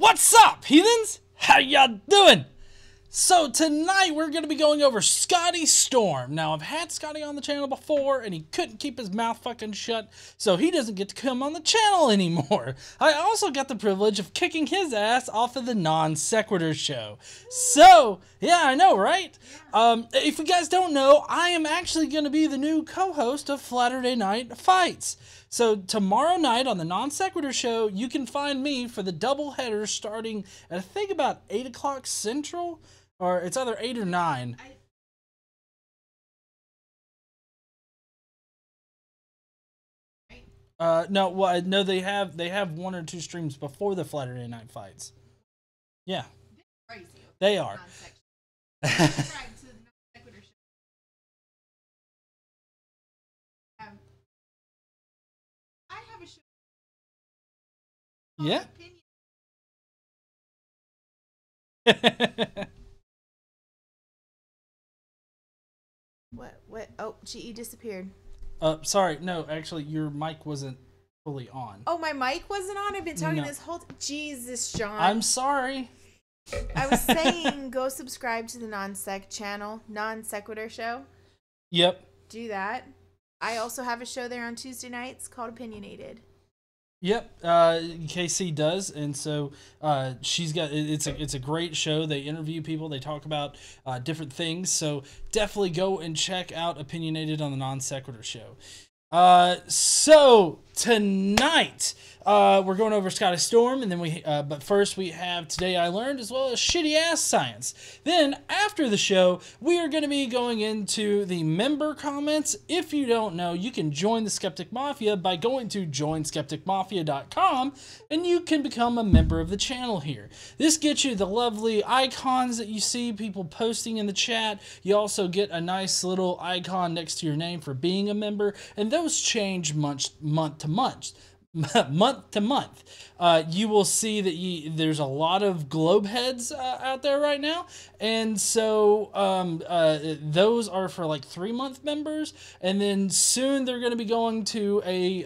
What's up, heathens? How y'all doing? So tonight we're going to be going over Scotty Storm. Now, I've had Scotty on the channel before, and he couldn't keep his mouth fucking shut, so he doesn't get to come on the channel anymore. I also got the privilege of kicking his ass off of the Non Sequitur show. So, yeah, I know, right? If you guys don't know, I am actually going to be the new co-host of Saturday Night Fights. So tomorrow night on the Non Sequitur show, you can find me for the double header starting at I think about 8 o'clock Central, or it's either 8 or 9. No, well, no, they have 1 or 2 streams before the Saturday Night Fights. Yeah, crazy. They are. Yeah. What? Oh, GE disappeared. Sorry, no, actually, your mic wasn't fully on. Oh, my mic wasn't on? I've been talking this whole Jesus, John. I'm sorry. I was saying go subscribe to the Non-Sec channel, Non Sequitur show. Yep. Do that. I also have a show there on Tuesday nights called Opinionated. Yep, KC does, and so she's got it's a great show. They interview people, they talk about different things. So definitely go and check out Opinionated on the Non Sequitur show. So tonight we're going over Scotty Storm, and then but first we have Today I Learned, as well as Shitty Ass Science. Then after the show, we are going to be going into the member comments. If you don't know, you can join the Skeptic Mafia by going to joinskepticmafia.com, and you can become a member of the channel here. This gets you the lovely icons that you see people posting in the chat. You also get a nice little icon next to your name for being a member, and those change month to month. You will see that there's a lot of globe heads out there right now, and so those are for like 3-month members, and then soon they're going to be going to a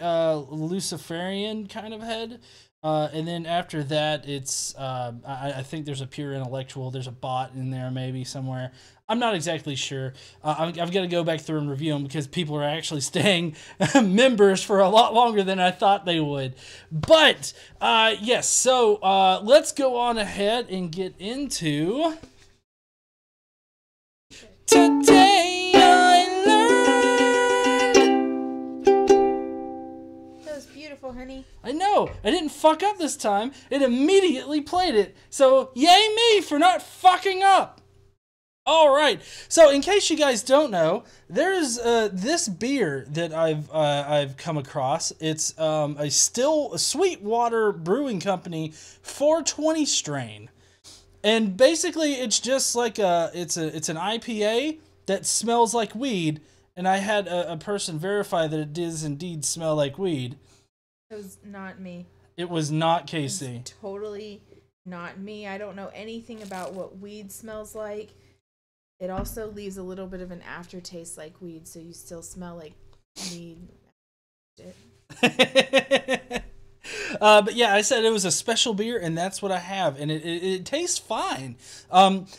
Luciferian kind of head. And then after that, it's I think there's a pure intellectual. There's a bot in there maybe somewhere. I'm not exactly sure. I've got to go back through and review them because people are actually staying members for a lot longer than I thought they would. But yes, so let's go on ahead and get into Today I Learned. That was beautiful, honey. I know. I didn't fuck up this time. It immediately played it. So yay me for not fucking up. All right. So in case you guys don't know, there's this beer that I've come across. It's a Sweetwater Brewing Company 420 strain, and basically it's just like it's an IPA that smells like weed. And I had a person verify that it does indeed smell like weed. It was not me. It was not Casey. It was totally not me. I don't know anything about what weed smells like. It also leaves a little bit of an aftertaste like weed, so you still smell like weed. But yeah, I said it was a special beer, and that's what I have, and it tastes fine. But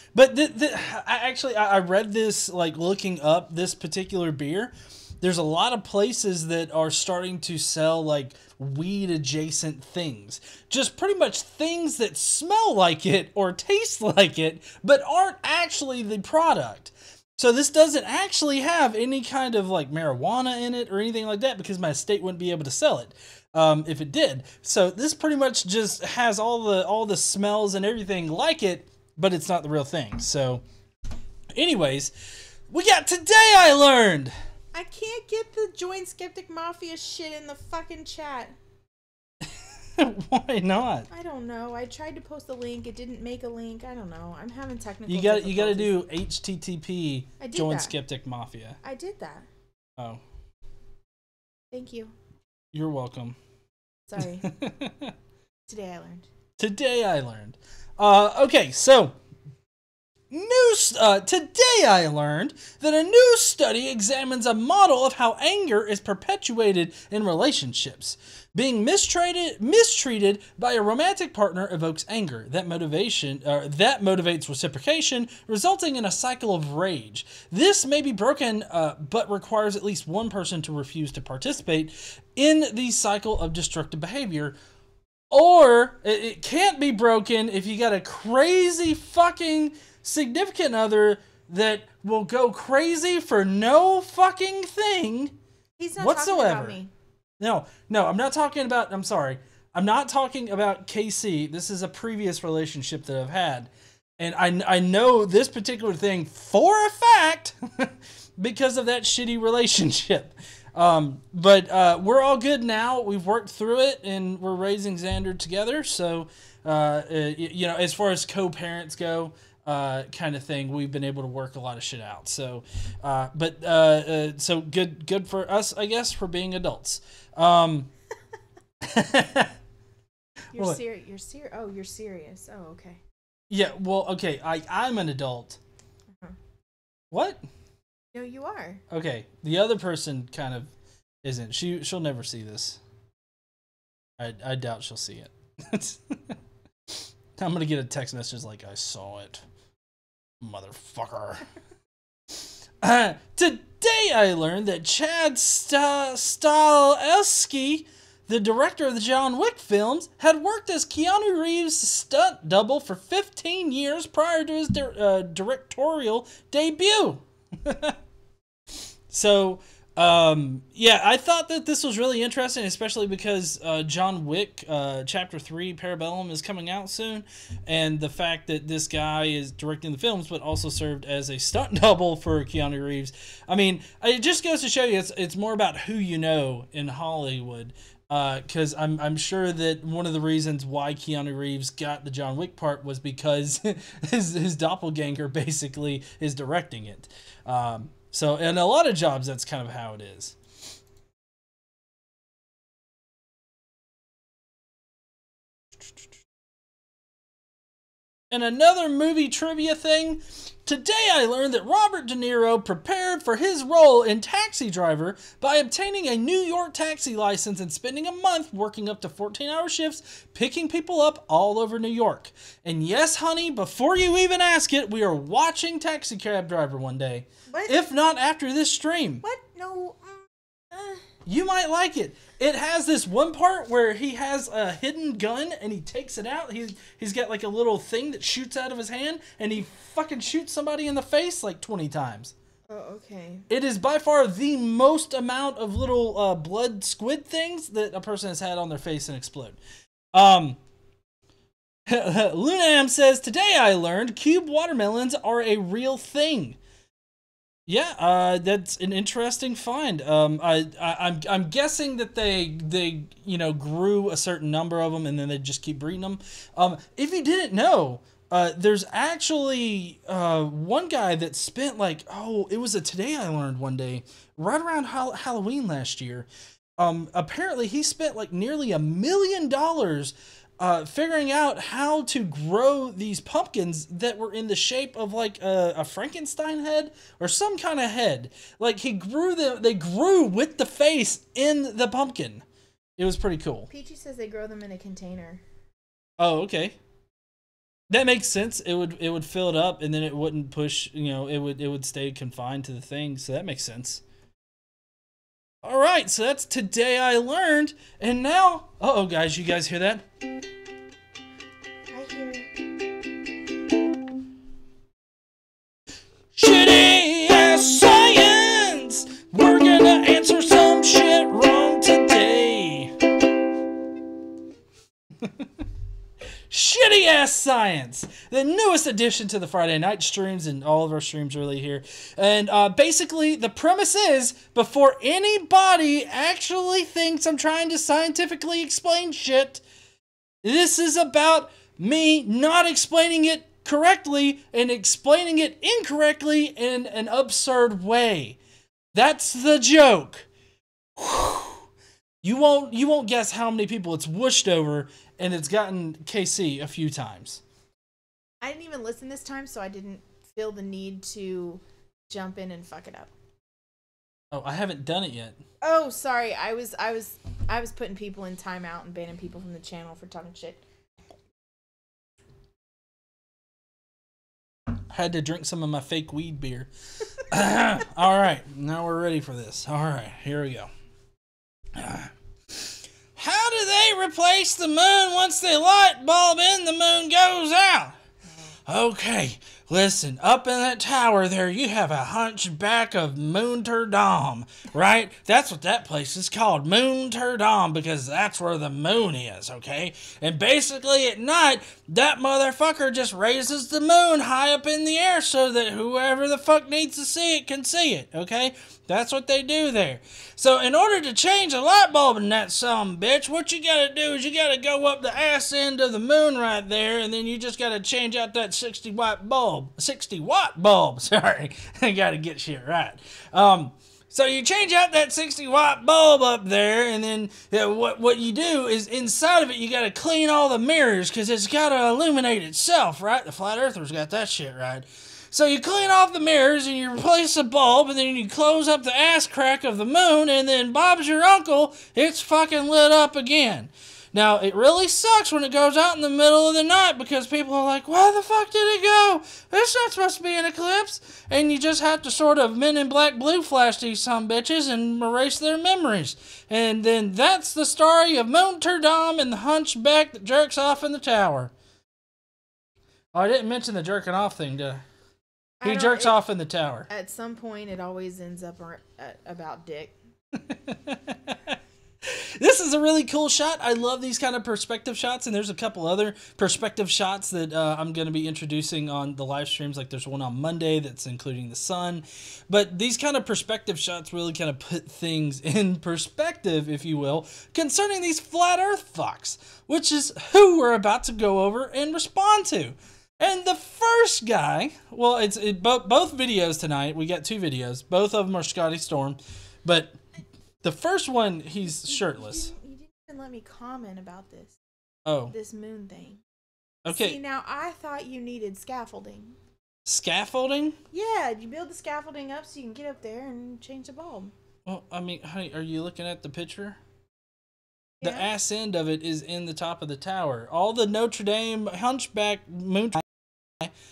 I read this, like, looking up this particular beer. There's a lot of places that are starting to sell, like, weed adjacent things. Just pretty much things that smell like it or taste like it, but aren't actually the product. So this doesn't actually have any kind of, like, marijuana in it or anything like that, because my state wouldn't be able to sell it if it did. So this pretty much just has all the smells and everything like it, but it's not the real thing. So anyways, we got Today I Learned. I can't get the Join Skeptic Mafia shit in the fucking chat. Why not? I don't know. I tried to post a link. It didn't make a link. I don't know. I'm having technical You got to do HTTP Join Skeptic Mafia. I did that. Oh. Thank you. You're welcome. Sorry. Today I Learned. Today I Learned. Okay, so Today I learned that a new study examines a model of how anger is perpetuated in relationships. Being mistreated by a romantic partner evokes anger. That motivates reciprocation, resulting in a cycle of rage. This may be broken, but requires at least one person to refuse to participate in the cycle of destructive behavior. Or it can't be broken if you got a crazy fucking significant other that will go crazy for no fucking thing He's not whatsoever. talking about me. No, I'm not talking about, I'm sorry. I'm not talking about KC. This is a previous relationship that I've had. And I know this particular thing for a fact because of that shitty relationship. But we're all good now. We've worked through it and we're raising Xander together. So, you know, as far as co-parents go, kind of thing, we've been able to work a lot of shit out. So, so good for us, I guess, for being adults. You're serious. Oh, you're serious. Oh, okay. Yeah. Well, okay. I'm an adult. Uh-huh. What? No, you are. Okay. The other person kind of isn't. She'll never see this. I doubt she'll see it. I'm gonna get a text message like, I saw it, motherfucker. Today I learned that Chad Stahelski, the director of the John Wick films, had worked as Keanu Reeves' stunt double for 15 years prior to his directorial debut. So, yeah, I thought that this was really interesting, especially because John Wick Chapter 3 Parabellum is coming out soon, and the fact that this guy is directing the films but also served as a stunt double for Keanu Reeves. I mean, it just goes to show you it's more about who you know in Hollywood. Because I'm sure that one of the reasons why Keanu Reeves got the John Wick part was because his doppelganger basically is directing it. So in a lot of jobs, that's kind of how it is. And another movie trivia thing. Today I learned that Robert De Niro prepared for his role in Taxi Driver by obtaining a New York taxi license and spending a month working up to 14-hour shifts picking people up all over New York. And yes, honey, before you even ask it, we are watching Taxi Cab Driver one day. What? If not after this stream. What? No. You might like it. It has this one part where he has a hidden gun and he takes it out. He's got like a little thing that shoots out of his hand and he fucking shoots somebody in the face like 20 times. Oh, okay. It is by far the most amount of little blood squid things that a person has had on their face and explode. Lunam says, today I learned cube watermelons are a real thing. Yeah, that's an interesting find. I'm guessing that they grew a certain number of them and then they just keep breeding them. If you didn't know, there's actually one guy that spent it was a Today I Learned one day right around Halloween last year. Apparently he spent nearly $1 million figuring out how to grow these pumpkins that were in the shape of a Frankenstein head or some kind of head. He grew them, they grew with the face in the pumpkin. It was pretty cool. Peachy says they grow them in a container. Oh, okay. That makes sense. It would fill it up and then it wouldn't push, it would stay confined to the thing. So that makes sense. All right, so that's Today I Learned, and now, guys, you guys hear that? I hear it. Shitty ass science! We're gonna answer some shit wrong today. Shitty ass science, the newest addition to the Friday night streams, and all of our streams really here. And basically, the premise is before anybody actually thinks I'm trying to scientifically explain shit, this is about me not explaining it correctly and explaining it incorrectly in an absurd way. That's the joke. You won't guess how many people it's whooshed over, and it's gotten KC a few times. I didn't even listen this time, so I didn't feel the need to jump in and fuck it up. Oh, I haven't done it yet. Oh, sorry. I was putting people in timeout and banning people from the channel for talking shit. Had to drink some of my fake weed beer. All right, now we're ready for this. All right, here we go. How do they replace the moon once the light bulb in the moon goes out? Okay, listen, up in that tower there, you have a hunchback of Moon-ter-Dom, right? That's what that place is called, Moon-ter-Dom, because that's where the moon is, okay? And basically at night, that motherfucker just raises the moon high up in the air so that whoever the fuck needs to see it can see it, okay? That's what they do there. So in order to change a light bulb in that bitch, what you gotta do is you gotta go up the ass end of the moon right there, and then you just gotta change out that 60-watt bulb. Sorry, I gotta get shit right. So you change out that 60-watt bulb up there, and then what you do is inside of it you gotta clean all the mirrors because it's gotta illuminate itself, right? The Flat Earthers got that shit right. So you clean off the mirrors and you replace the bulb and then you close up the ass crack of the moon and then Bob's your uncle, it's fucking lit up again. Now, it really sucks when it goes out in the middle of the night because people are like, where the fuck did it go? It's not supposed to be an eclipse. And you just have to sort of Men in Black blue flash these bitches and erase their memories. And then that's the story of Moon-ter-Dom and the hunchback that jerks off in the tower. Oh, I didn't mention the jerking off thing, did I? He jerks off in the tower. At some point, it always ends up about dick. This is a really cool shot. I love these kind of perspective shots, and there's a couple other perspective shots that I'm going to be introducing on the live streams. Like there's one on Monday that's including the sun. But these kind of perspective shots really kind of put things in perspective, if you will, concerning these flat earth fucks, which is who we're about to go over and respond to. And the first guy, well, it's both videos tonight. We got two videos. Both of them are Scotty Storm. But the first one, he's shirtless. You didn't even let me comment about this. Oh. This moon thing. Okay. See, now I thought you needed scaffolding. Scaffolding? Yeah, you build the scaffolding up so you can get up there and change the bulb. Well, I mean, honey, are you looking at the picture? Yeah. The ass end of it is in the top of the tower. All the Notre Dame hunchback moon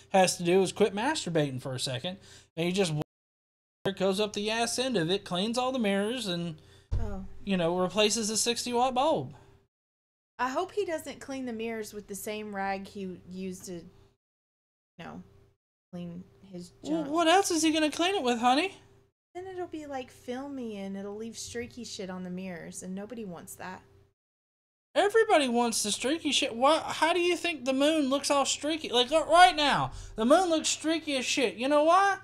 has to do is quit masturbating for a second, and you just goes up the ass end of it, cleans all the mirrors, and replaces a 60-watt bulb. I hope he doesn't clean the mirrors with the same rag he used to, clean his junk. Well, what else is he gonna clean it with, honey? Then it'll be like filmy and it'll leave streaky shit on the mirrors, and nobody wants that. Everybody wants the streaky shit. How do you think the moon looks all streaky? Like right now, the moon looks streaky as shit. You know why?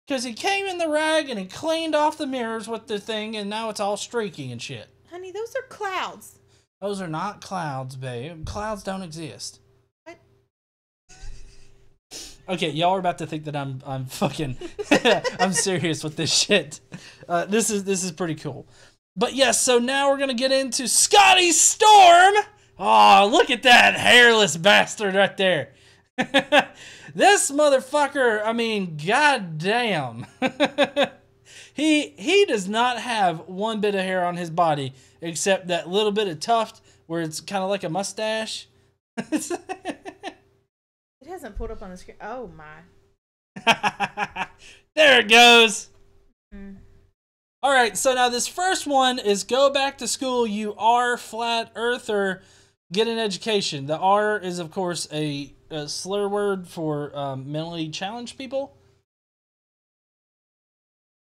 Because he came in the rag and he cleaned off the mirrors with the thing, and now it's all streaky and shit. Honey, those are clouds. Those are not clouds, babe. Clouds don't exist. What? Okay, y'all are about to think that I'm fucking I'm serious with this shit. This is pretty cool. But yes, so now we're gonna get into Scotty Storm. Oh, look at that hairless bastard right there. This motherfucker, I mean, goddamn. He does not have one bit of hair on his body except that little bit of tuft where it's kind of like a mustache. It hasn't pulled up on the screen. Oh my. There it goes. Mm. All right, so now this first one is go back to school, you are flat earther, get an education. The R is, of course, a slur word for mentally challenged people,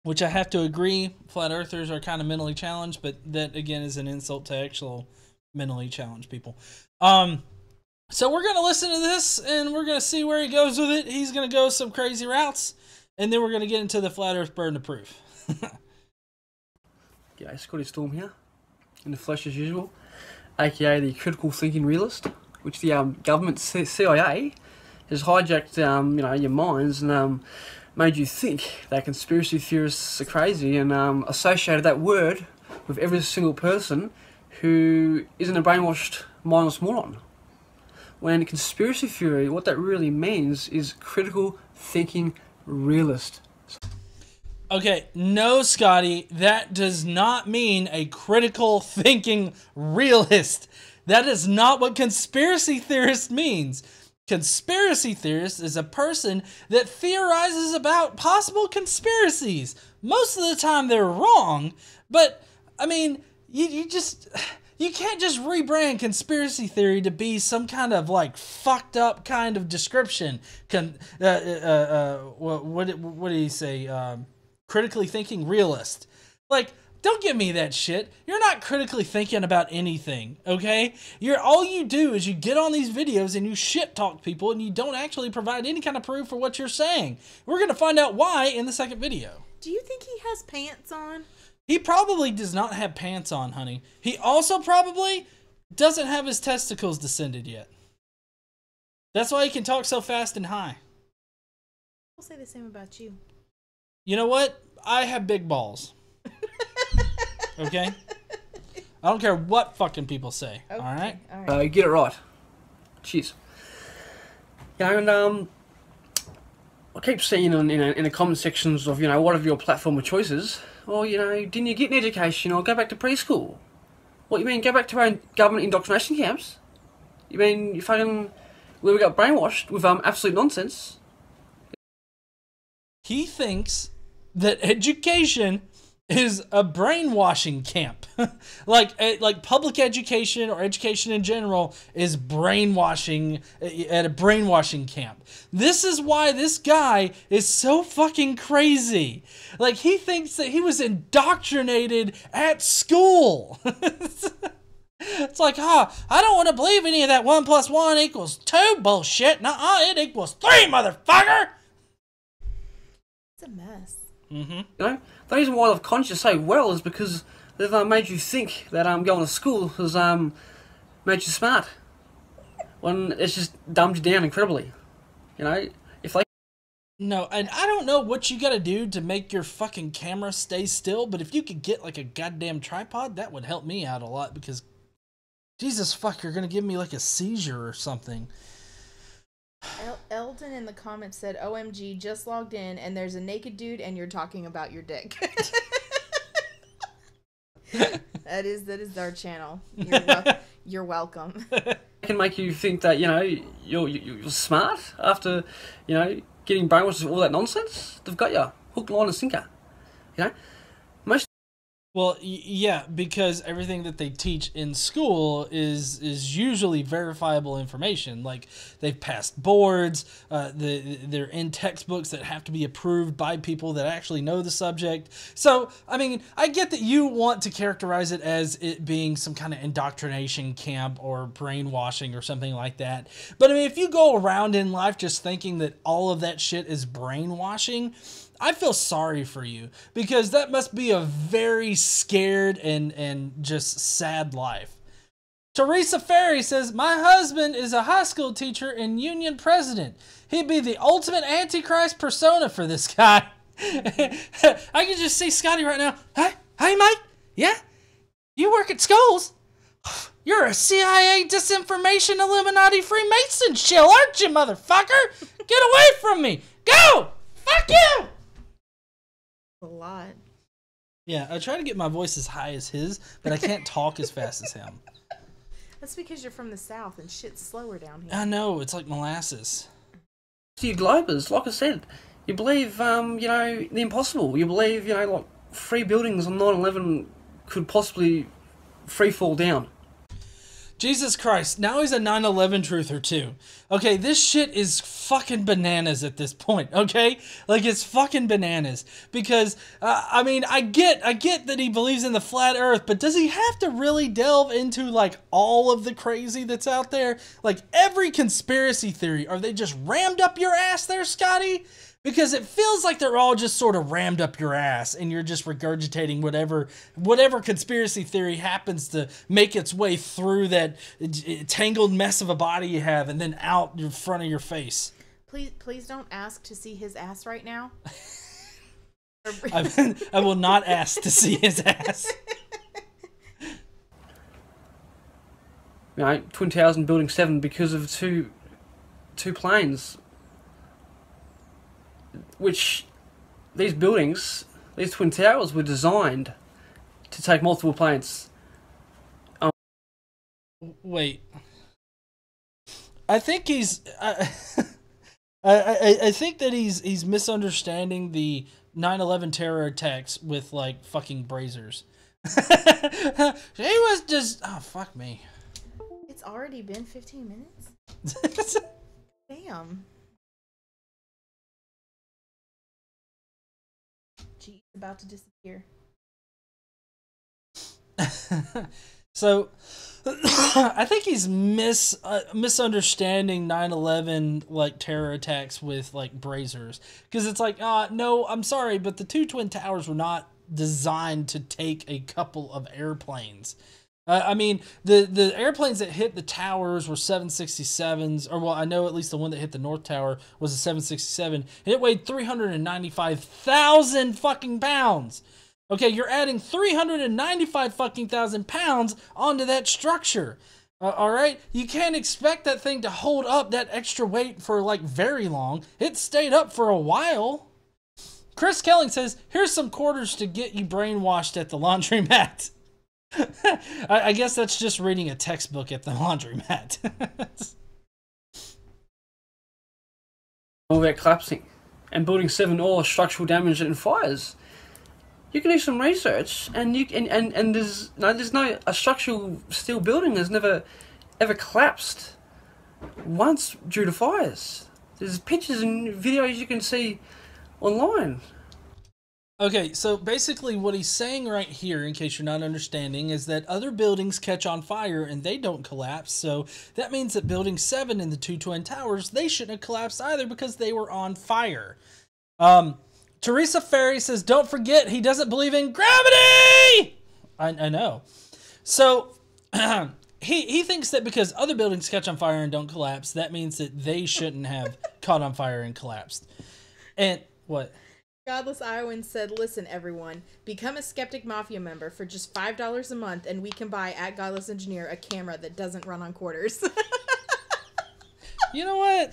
which I have to agree, flat earthers are kind of mentally challenged, but that, again, is an insult to actual mentally challenged people. So we're going to listen to this, and we're going to see where he goes with it. He's going to go some crazy routes, and then we're going to get into the flat earth burden of proof. G'day, Scotty Storm here, in the flesh as usual, aka the critical thinking realist, which the government CIA has hijacked, your minds and made you think that conspiracy theorists are crazy and associated that word with every single person who isn't a brainwashed, mindless moron. When conspiracy theory, what that really means is critical thinking realist. Okay, no, Scotty, that does not mean a critical thinking realist. That is not what conspiracy theorist means. Conspiracy theorist is a person that theorizes about possible conspiracies. Most of the time they're wrong, but, I mean, you can't just rebrand conspiracy theory to be some kind of, like, fucked up kind of description. What did he say? Critically thinking realist. Like, don't give me that shit. You're not critically thinking about anything, okay? All you do is you get on these videos and you shit talk people and you don't actually provide any kind of proof for what you're saying. We're going to find out why in the second video. Do you think he has pants on? He probably does not have pants on, honey. He also probably doesn't have his testicles descended yet. That's why he can talk so fast and high. I'll say the same about you. You know what? I have big balls. Okay? I don't care what fucking people say. Okay. All right? Get it right. Cheers. You know, and I keep seeing in the comment sections of, you know, what are your platform of choices? Well, you know, didn't you get an education or go back to preschool? What, you mean go back to our own government indoctrination camps? You mean you fucking... where we got brainwashed with absolute nonsense? He thinks that education is a brainwashing camp. like public education or education in general is brainwashing at a brainwashing camp. This is why this guy is so fucking crazy. Like, he thinks that he was indoctrinated at school. It's like, I don't want to believe any of that 1 + 1 = 2 bullshit. Nuh-uh, it equals 3, motherfucker. It's a mess. Mm-hmm. You know, the reason why they've conned you so well is because they've made you think that going to school has made you smart. When it's just dumbed you down incredibly. You know, if they... No, and I don't know what you gotta do to make your fucking camera stay still, but if you could get like a goddamn tripod, that would help me out a lot, because Jesus fuck, you're gonna give me like a seizure or something. Eldon in the comments said, OMG, just logged in and there's a naked dude and you're talking about your dick. That is our channel. You're welcome. It can make you think that, you know, you're smart after, you know, getting brainwashed with all that nonsense. They've got you hook, line and sinker. You know? Well, yeah, because everything that they teach in school is usually verifiable information. Like, they've passed boards, they're in textbooks that have to be approved by people that actually know the subject. So, I mean, I get that you want to characterize it as it being some kind of indoctrination camp or brainwashing or something like that. But, I mean, if you go around in life just thinking that all of that shit is brainwashing, I feel sorry for you, because that must be a very scared and just sad life. Teresa Ferry says, my husband is a high school teacher and union president. He'd be the ultimate antichrist persona for this guy. I can just see Scotty right now. Hey, mate. Yeah? You work at schools? You're a CIA disinformation Illuminati Freemason shill, aren't you, motherfucker? Get away from me. Go! Fuck you! A lot. Yeah, I try to get my voice as high as his, but I can't talk as fast as him. That's because you're from the South and shit's slower down here. I know, it's like molasses. To you globers, like I said, you believe, you know, the impossible. You believe, you know, like 3 buildings on 9/11 could possibly free fall down. Jesus Christ, now he's a 9/11 truther too. Okay, this shit is fucking bananas at this point, okay? Like, it's fucking bananas. Because, I mean, I get that he believes in the flat earth, but does he have to really delve into, like, all of the crazy that's out there? Like, every conspiracy theory, are they just rammed up your ass there, Scotty? Because it feels like they're all just sort of rammed up your ass and you're just regurgitating whatever conspiracy theory happens to make its way through that tangled mess of a body you have and then out in front of your face. Please don't ask to see his ass right now. I will not ask to see his ass. You know, Twin Towers and Building 7 because of two planes. which these buildings, these twin towers, were designed to take multiple planes. Wait. I think he's. I think that he's misunderstanding the 9/11 terror attacks with like fucking brazers. He was just fuck me. It's already been 15 minutes. Damn. Gee, it's about to disappear. So, I think he's misunderstanding 9/11 like terror attacks with like brazers, because it's like, no, I'm sorry, but the two twin towers were not designed to take a couple of airplanes. I mean, the airplanes that hit the towers were 767s, or well, I know at least the one that hit the North Tower was a 767, and it weighed 395,000 fucking pounds. Okay, you're adding 395 fucking thousand pounds onto that structure. All right, you can't expect that thing to hold up that extra weight for like very long. It stayed up for a while. Chris Kelling says, "Here's some quarters to get you brainwashed at the laundromat." I guess that's just reading a textbook at the laundromat. All about collapsing and building 7 or structural damage and fires. You can do some research, and there's no a structural steel building has never ever collapsed once due to fires. There's pictures and videos you can see online. Okay, so basically what he's saying right here, in case you're not understanding, is that other buildings catch on fire and they don't collapse. So that means that building 7 in the two twin towers, they shouldn't have collapsed either because they were on fire. Teresa Ferry says, don't forget, he doesn't believe in gravity! I know. So he thinks that because other buildings catch on fire and don't collapse, that means that they shouldn't have caught on fire and collapsed. And what? Godless Iowan said, listen, everyone, become a Skeptic Mafia member for just $5 a month, and we can buy, at Godless Engineer, a camera that doesn't run on quarters. You know what?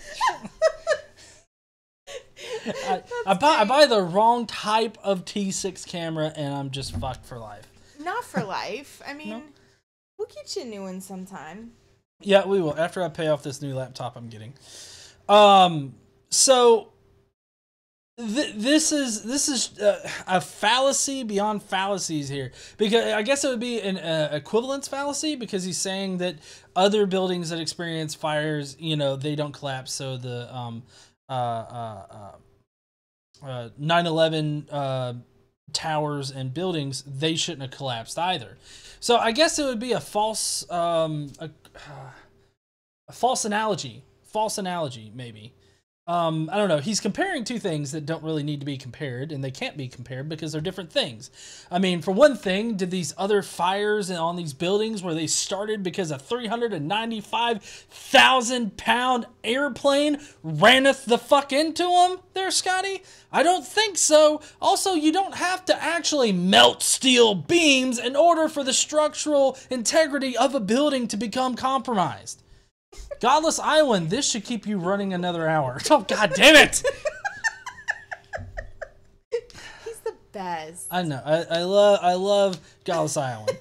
I buy the wrong type of T6 camera, and I'm just fucked for life. Not for life. I mean, No. We'll get you a new one sometime. Yeah, we will. After I pay off this new laptop I'm getting. So... This is a fallacy beyond fallacies here, because I guess it would be an equivalence fallacy, because he's saying that other buildings that experience fires, you know, they don't collapse. So the 9/11 towers and buildings, they shouldn't have collapsed either. So I guess it would be a false analogy maybe. I don't know. He's comparing two things that don't really need to be compared, and they can't be compared because they're different things. I mean, for one thing, did these other fires on these buildings where they started because a 395,000-pound airplane ranneth the fuck into them there, Scotty? I don't think so. Also, you don't have to actually melt steel beams in order for the structural integrity of a building to become compromised. Godless Iowan, this should keep you running another hour. Oh, god damn it! He's the best. I know. I love Godless Iowan.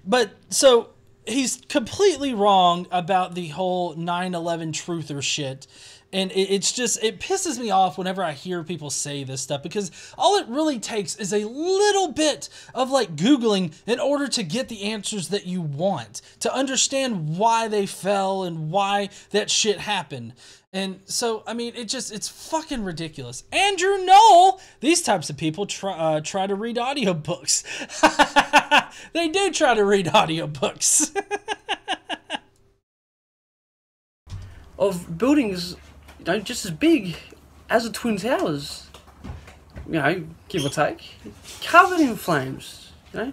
But so he's completely wrong about the whole 9/11 truther shit. And it pisses me off whenever I hear people say this stuff, because all it really takes is a little bit of like Googling in order to get the answers that you want, to understand why they fell and why that shit happened. And so, I mean, it's fucking ridiculous. Andrew Knoll, these types of people try to read audiobooks. They do try to read audiobooks. Of buildings, you know, just as big as the Twin Towers, you know, give or take, covered in flames, you know,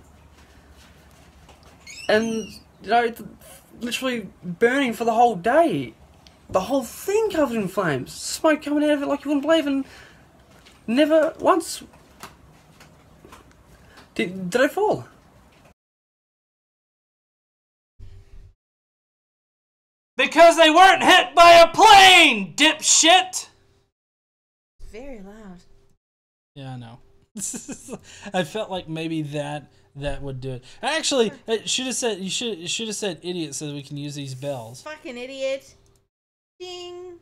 and, you know, literally burning for the whole day, the whole thing covered in flames, smoke coming out of it like you wouldn't believe, and never once did they fall. Because they weren't hit by a plane, dipshit! very loud. Yeah, I know. I felt like maybe that would do it. Actually, it should have said should have said idiot so that we can use these bells. Fucking idiot. Ding.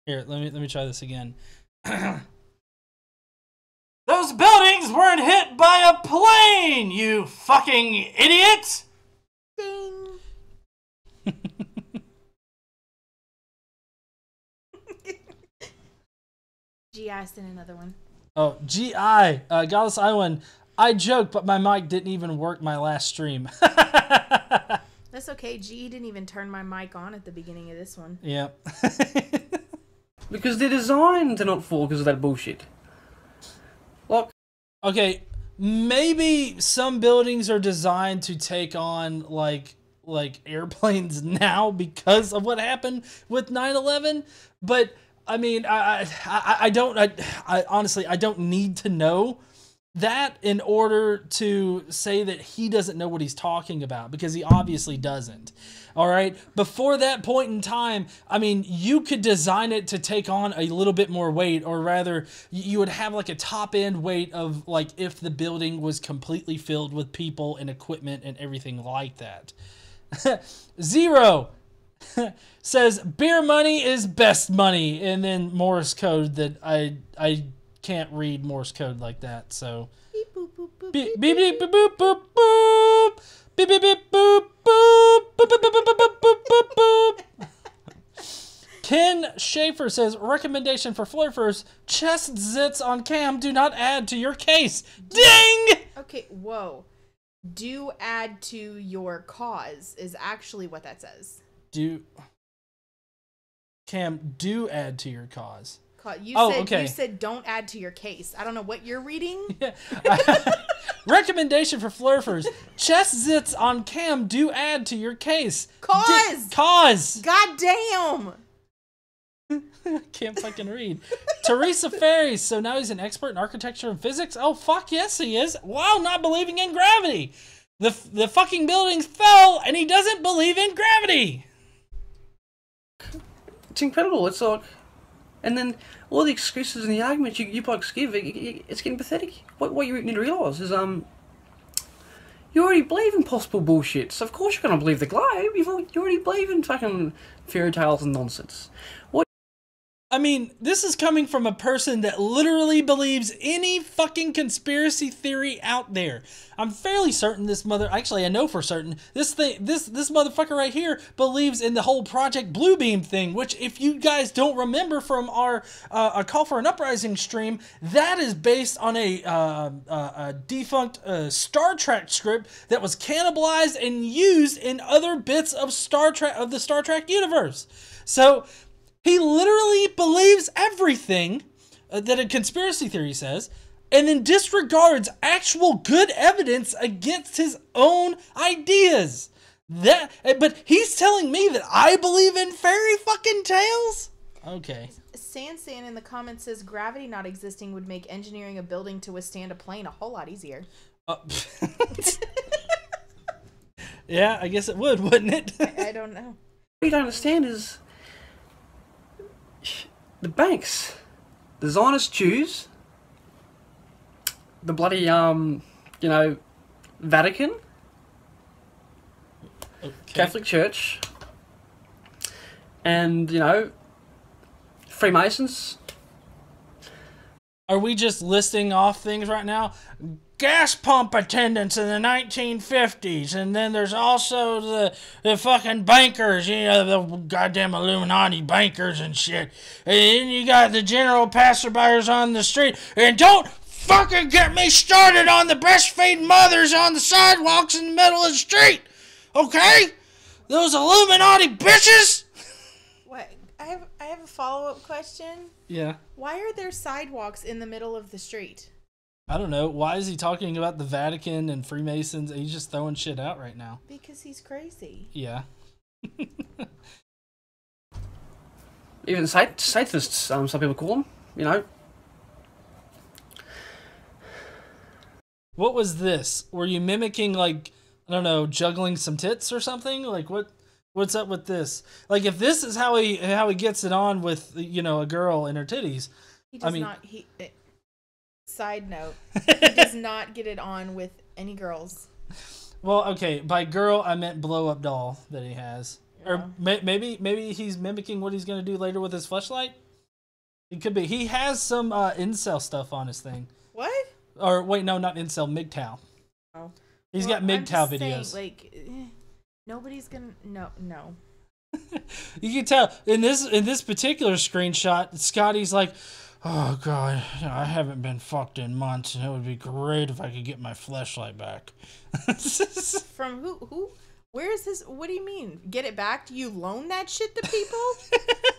Here, let me try this again. Those buildings weren't hit by a plane, you fucking idiot! Ding. G.I. sent another one. Oh, G.I. Godless Island. I joke, but my mic didn't even work my last stream. That's okay. G didn't even turn my mic on at the beginning of this one. Yep. Because they're designed to not fall because of that bullshit. Like, okay, maybe some buildings are designed to take on like airplanes now because of what happened with 9/11, but I mean, I honestly I don't need to know that in order to say that he doesn't know what he's talking about, because he obviously doesn't. All right. Before that point in time, I mean, you could design it to take on a little bit more weight, or rather you would have like a top end weight of like if the building was completely filled with people and equipment and everything like that. Zero says beer money is best money, and then Morse code that I can't read Morse code like that, so Beep boop boop boop. beep beep beep boop boop boop boop beep beep beep boop boop boop boop boop boop boop boop boop. Ken Schaefer says recommendation for flurfers: chest zits on cam do not add to your case. Ding. Okay, whoa. Do add to your cause is actually what that says. Do Cam do add to your cause. You okay. You said don't add to your case. I don't know what you're reading. Yeah. Recommendation for flurfers: chest zits on cam do add to your case. Cause. Cause. God damn. Can't fucking read. Teresa Ferry. So now he's an expert in architecture and physics. Oh fuck yes he is. While not believing in gravity. The fucking buildings fell and he doesn't believe in gravity. it's incredible. It's like, and then all the excuses and the arguments you blokes give, it's getting pathetic. What you need to realise is you already believe in possible bullshit, so of course you're going to believe the globe. You already believe in fucking fairy tales and nonsense. I mean, this is coming from a person that literally believes any fucking conspiracy theory out there. I'm fairly certain actually I know for certain, this motherfucker right here believes in the whole Project Bluebeam thing, which if you guys don't remember from our A Call for an Uprising stream, that is based on a defunct Star Trek script that was cannibalized and used in other bits of the Star Trek universe. So he literally believes everything that a conspiracy theory says, and then disregards actual good evidence against his own ideas. But he's telling me that I believe in fairy fucking tales? Okay. Sansan in the comments says gravity not existing would make engineering a building to withstand a plane a whole lot easier. Yeah, I guess it would, wouldn't it? I don't know. What you don't understand is the banks, the Zionist Jews, the bloody, Vatican, Okay. Catholic Church, and, Freemasons. Are we just listing off things right now? Gas pump attendants in the 1950s, and then there's also the fucking bankers, the goddamn Illuminati bankers and shit. And then you got the general passerbyers on the street. And don't fucking get me started on the breastfeeding mothers on the sidewalks in the middle of the street, okay? Those Illuminati bitches. What? I have a follow-up question. Yeah. Why are there sidewalks in the middle of the street? I don't know. Why is he talking about the Vatican and Freemasons? He's just throwing shit out right now. Because he's crazy. Yeah. Even Satanists, some people call them, What was this? Were you mimicking, like, I don't know, juggling some tits or something? Like, what's up with this? Like, if this is how he gets it on with, a girl and her titties, He does I mean, not. Side note, he does not get it on with any girls. well, okay, by girl I meant blow up doll that he has. Yeah. Or maybe he's mimicking what he's gonna do later with his fleshlight. It could be. He has some incel stuff on his thing. What? Or wait, no, not incel, MGTOW. Oh. He's Well, got MGTOW I'm just videos. saying, nobody's gonna. No. You can tell in this particular screenshot, Scotty's like, "Oh God, I haven't been fucked in months, and it would be great if I could get my fleshlight back." From who? Where is this? What do you mean? Get it back? Do you loan that shit to people?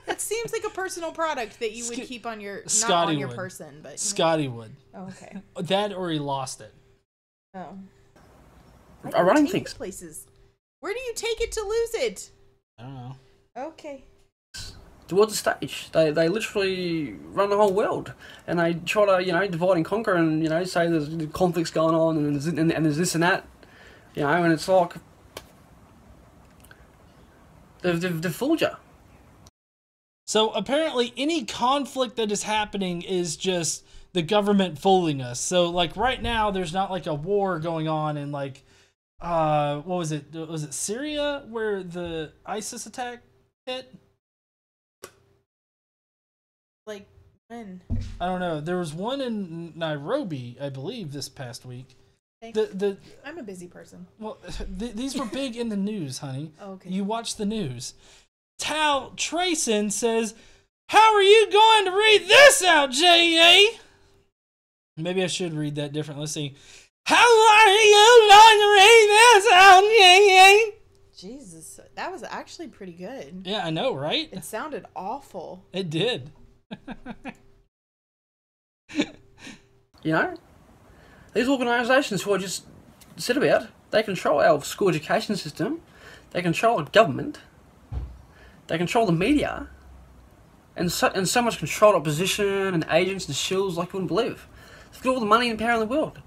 That seems like a personal product that you would keep on your not on your person, but Scotty would. Oh, okay. That or he lost it. Oh. Are running Take things. it places. Where do you take it to lose it? I don't know. Okay. Towards the stage. They literally run the whole world. And they try to, divide and conquer and, say there's conflicts going on and there's this and that. And it's like... They've fooled you. So apparently any conflict that is happening is just the government fooling us. So like right now there's not like a war going on in like what was it? Was it Syria where the ISIS attack hit? Like when? I don't know. There was one in Nairobi, I believe, this past week. I'm a busy person. Well, these were big in the news, honey. Oh, okay. You watch the news. Tal Trayson says, "How are you going to read this out, J.A.?" Maybe I should read that different. Let's see. "How are you going to read this out, J.A.?" Jesus, that was actually pretty good. Yeah, I know, right? It sounded awful. It did. These organisations who I just said about, they control our school education system, they control our government, they control the media, and so much controlled opposition and agents and shills like you wouldn't believe. They've got all the money and power in the world.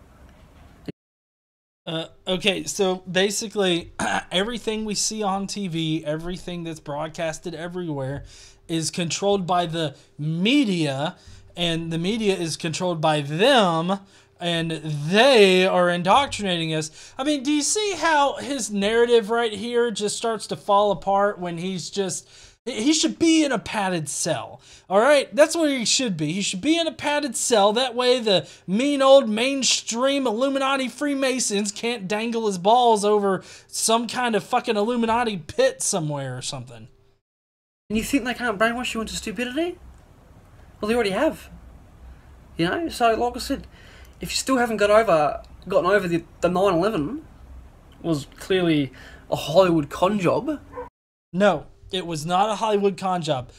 Okay, so basically everything we see on TV, everything that's broadcasted everywhere is controlled by the media, and the media is controlled by them, and they are indoctrinating us. I mean, do you see how his narrative right here just starts to fall apart when he should be in a padded cell. All right, that's where he should be. He should be in a padded cell. That way the mean old mainstream Illuminati Freemasons can't dangle his balls over some kind of fucking Illuminati pit somewhere or something. And you think they can't brainwash you into stupidity? Well, they already have. So like I said, if you still haven't gotten over the 9/11 was clearly a Hollywood con job. No, it was not a Hollywood con job.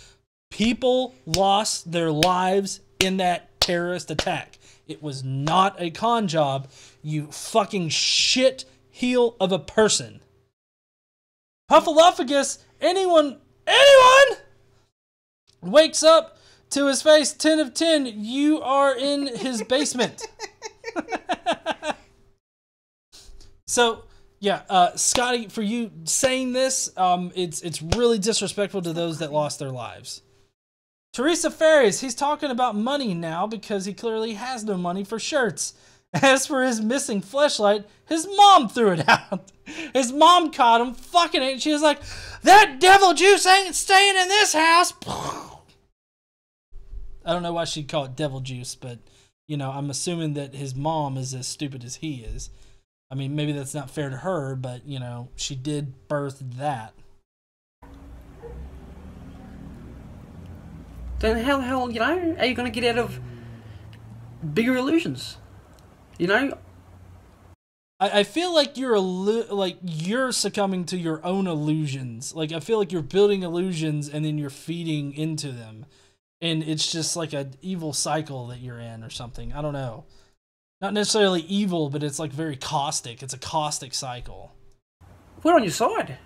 People lost their lives in that terrorist attack. It was not a con job, you fucking shit heel of a person. Puffalophagus, anyone wakes up to his face 10 of 10, you are in his basement. So, yeah, Scotty, for you saying this, it's really disrespectful to those that lost their lives. Teresa Ferris, he's talking about money now because he clearly has no money for shirts. As for his missing fleshlight, his mom threw it out. His mom caught him fucking it, and she was like, "That devil juice ain't staying in this house." I don't know why she'd call it devil juice, but, I'm assuming that his mom is as stupid as he is. I mean, maybe that's not fair to her, but, she did birth that. Then how the hell, are you going to get out of bigger illusions? I feel like you're succumbing to your own illusions. Like, I feel like you're building illusions and then you're feeding into them. And it's just like an evil cycle that you're in or something. I don't know. Not necessarily evil, but it's like very caustic. It's a caustic cycle. We're on your side.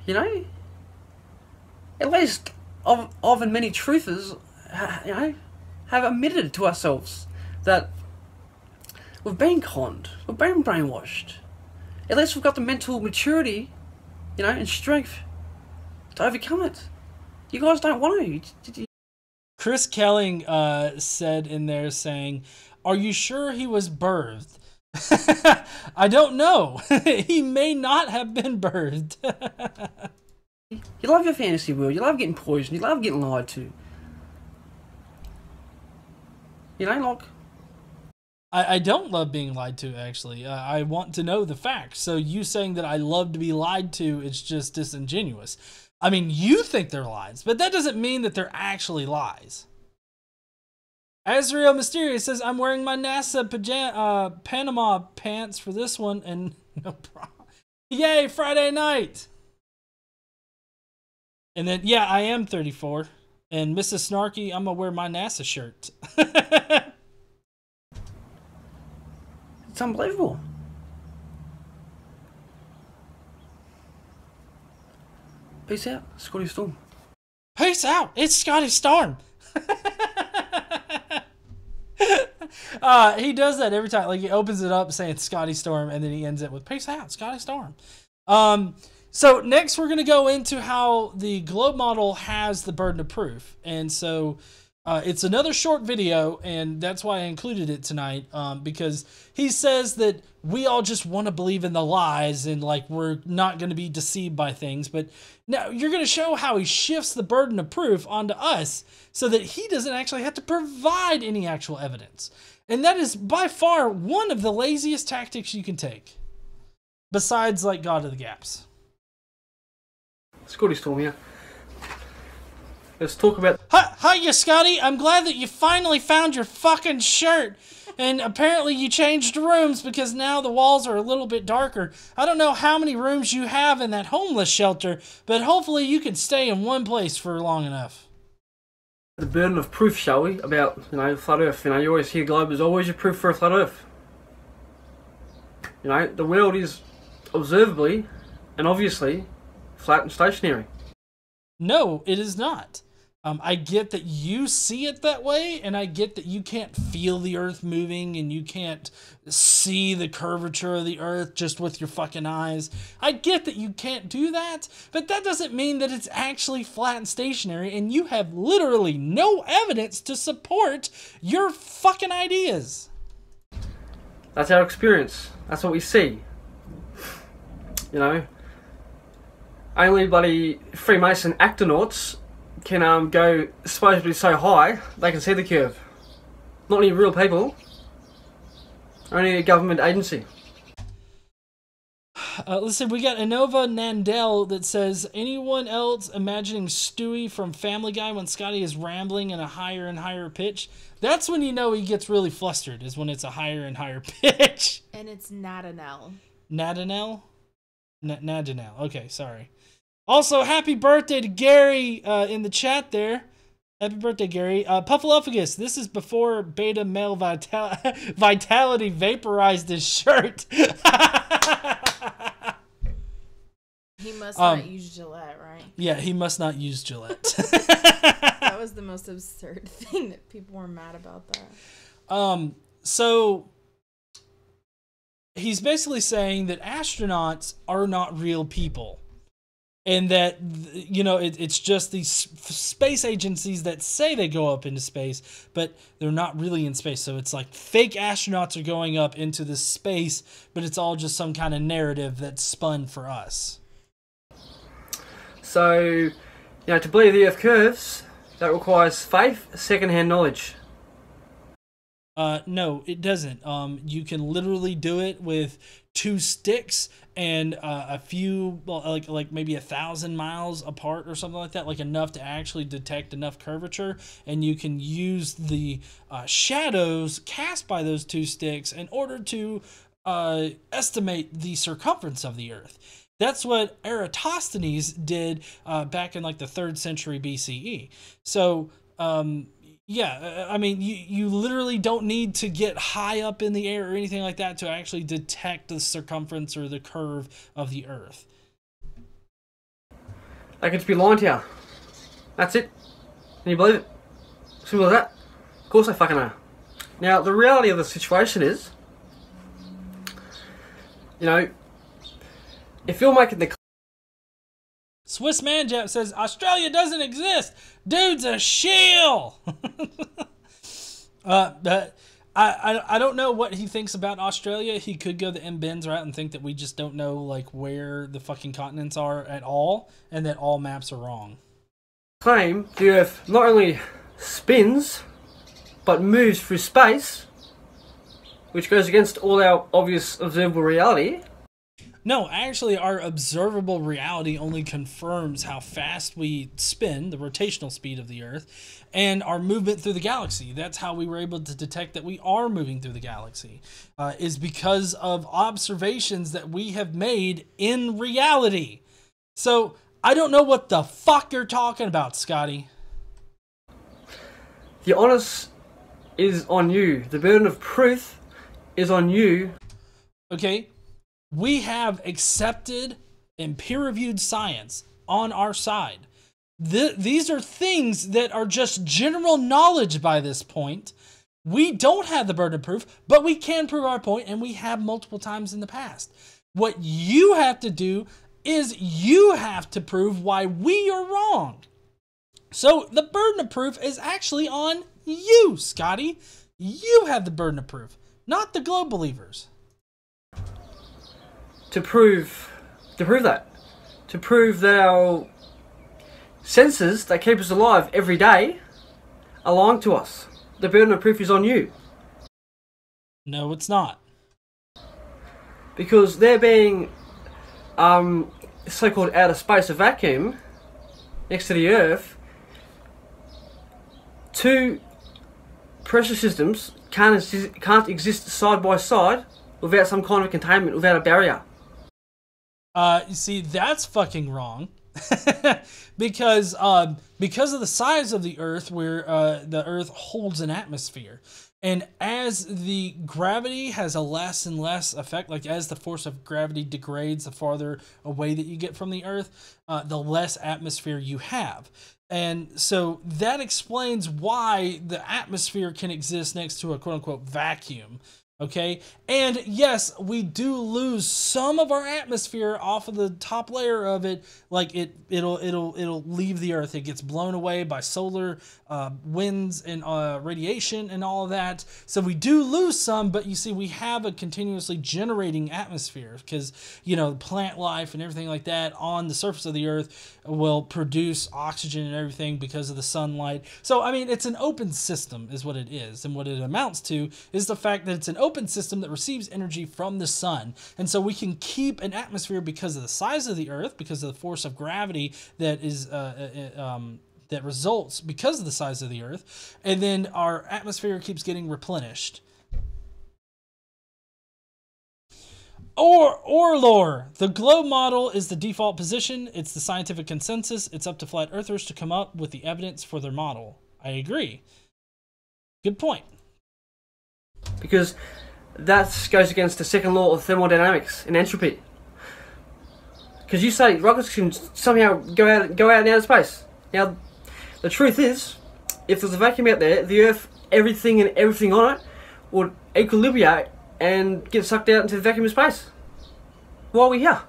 At least of and many truthers, have admitted to ourselves that we've been conned, we've been brainwashed. At least we've got the mental maturity, and strength to overcome it. You guys don't want to. Chris Kelling said in there saying, "Are you sure he was birthed?" I don't know. He may not have been birthed. You love your fantasy world. You love getting poisoned. You love getting lied to. You know, like... I don't love being lied to, actually. I want to know the facts. So you saying that I love to be lied to is just disingenuous. I mean, you think they're lies, but that doesn't mean that they're actually lies. Azrael Mysterious says, I'm wearing my NASA Panama pants for this one, and no problem. Yay, Friday night! And then, yeah, I am 34. And Mrs. Snarky, I'm going to wear my NASA shirt. It's unbelievable. Peace out, Scotty Storm. Peace out, it's Scotty Storm. He does that every time. Like, he opens it up saying Scotty Storm, and then he ends it with peace out, Scotty Storm. So next we're going to go into how the globe model has the burden of proof. And so it's another short video, and that's why I included it tonight, because he says that we all just want to believe in the lies and like we're not going to be deceived by things. But now you're going to show how he shifts the burden of proof onto us so that he doesn't actually have to provide any actual evidence. And that is by far one of the laziest tactics you can take, besides like God of the Gaps. Scotty Storm here. Let's talk about... Hiya, Scotty. I'm glad that you finally found your fucking shirt. And apparently you changed rooms because now the walls are a little bit darker. I don't know how many rooms you have in that homeless shelter, but hopefully you can stay in one place for long enough. The burden of proof, shall we? About, flat Earth. You always hear globe is always your proof for a flat Earth. The world is observably and obviously flat and stationary. No, it is not. I get that you see it that way, and I get that you can't feel the Earth moving, and you can't see the curvature of the Earth just with your fucking eyes. I get that you can't do that, but that doesn't mean that it's actually flat and stationary, and you have literally no evidence to support your fucking ideas. That's our experience. That's what we see. Only bloody Freemason actonauts can go supposedly so high they can see the curve. Not any real people. Only a government agency. Listen, we got Inova Nandel that says, anyone else imagining Stewie from Family Guy when Scotty is rambling in a higher and higher pitch? That's when you know he gets really flustered, is when it's a higher and higher pitch. And it's Nadanel. Nadanel? Nadanel. Okay, sorry. Also, happy birthday to Gary in the chat there. Happy birthday, Gary. Puffalophagus, this is before beta male vitality vaporized his shirt. He must not use Gillette, right? Yeah, he must not use Gillette. That was the most absurd thing that people were mad about that. So he's basically saying that astronauts are not real people. And that, it's just these space agencies that say they go up into space, but they're not really in space. So it's like fake astronauts are going up into this space, but it's all just some kind of narrative that's spun for us. So, to believe the Earth curves, that requires faith, second-hand knowledge. No, it doesn't. You can literally do it with 2 sticks and a few, like maybe 1,000 miles apart or something like that, like enough to actually detect enough curvature, and you can use the shadows cast by those 2 sticks in order to estimate the circumference of the Earth. That's what Eratosthenes did back in like the 3rd century BCE. So, yeah, I mean, you literally don't need to get high up in the air or anything like that to actually detect the circumference or the curve of the Earth. They could just be lying to you. That's it. Can you believe it? Simple as that. Of course they fucking are. Now, the reality of the situation is, if you're making the... Swiss Manjap says, Australia doesn't exist. Dude's a shill. But I don't know what he thinks about Australia. He could go the M-Benz route and think that we just don't know like where the fucking continents are at all, and that all maps are wrong. Claim the Earth not only spins, but moves through space, which goes against all our obvious observable reality. No, actually, our observable reality only confirms how fast we spin, the rotational speed of the Earth, and our movement through the galaxy. That's how we were able to detect that we are moving through the galaxy, is because of observations that we have made in reality. So, I don't know what the fuck you're talking about, Scotty. The onus is on you. The burden of proof is on you. Okay? We have accepted and peer-reviewed science on our side. These are things that are just general knowledge by this point. We don't have the burden of proof, but we can prove our point, and we have multiple times in the past. What you have to do is you have to prove why we are wrong. So the burden of proof is actually on you, Scotty. You have the burden of proof, not the globe believers. To prove that our senses that keep us alive every day are lying to us. The burden of proof is on you. No, it's not. Because there being so-called outer space, a vacuum next to the Earth, two pressure systems can't exist side by side without some kind of containment, without a barrier. You see, that's fucking wrong. because of the size of the Earth, where the Earth holds an atmosphere. And as the gravity has a less and less effect, like as the force of gravity degrades the farther away that you get from the Earth, the less atmosphere you have. And so that explains why the atmosphere can exist next to a quote-unquote vacuum. Okay, and yes, we do lose some of our atmosphere off of the top layer of it. Like it'll leave the Earth. It gets blown away by solar winds and radiation and all of that. So we do lose some, but you see, we have a continuously generating atmosphere because, you know, plant life and everything like that on the surface of the Earth will produce oxygen and everything because of the sunlight. So I mean, it's an open system, is what it is, and what it amounts to is the fact that it's an open system that receives energy from the sun. And so we can keep an atmosphere because of the size of the Earth, because of the force of gravity that is that results because of the size of the Earth, and then our atmosphere keeps getting replenished. Or lore. The globe model is the default position. It's the scientific consensus. It's up to flat earthers to come up with the evidence for their model. I agree. Good point. Because that goes against the second law of thermodynamics and entropy. Because you say rockets can somehow go out in outer space. Now, the truth is, if there's a vacuum out there, the Earth, everything on it would equilibrate and get sucked out into the vacuum of space. Why are we here?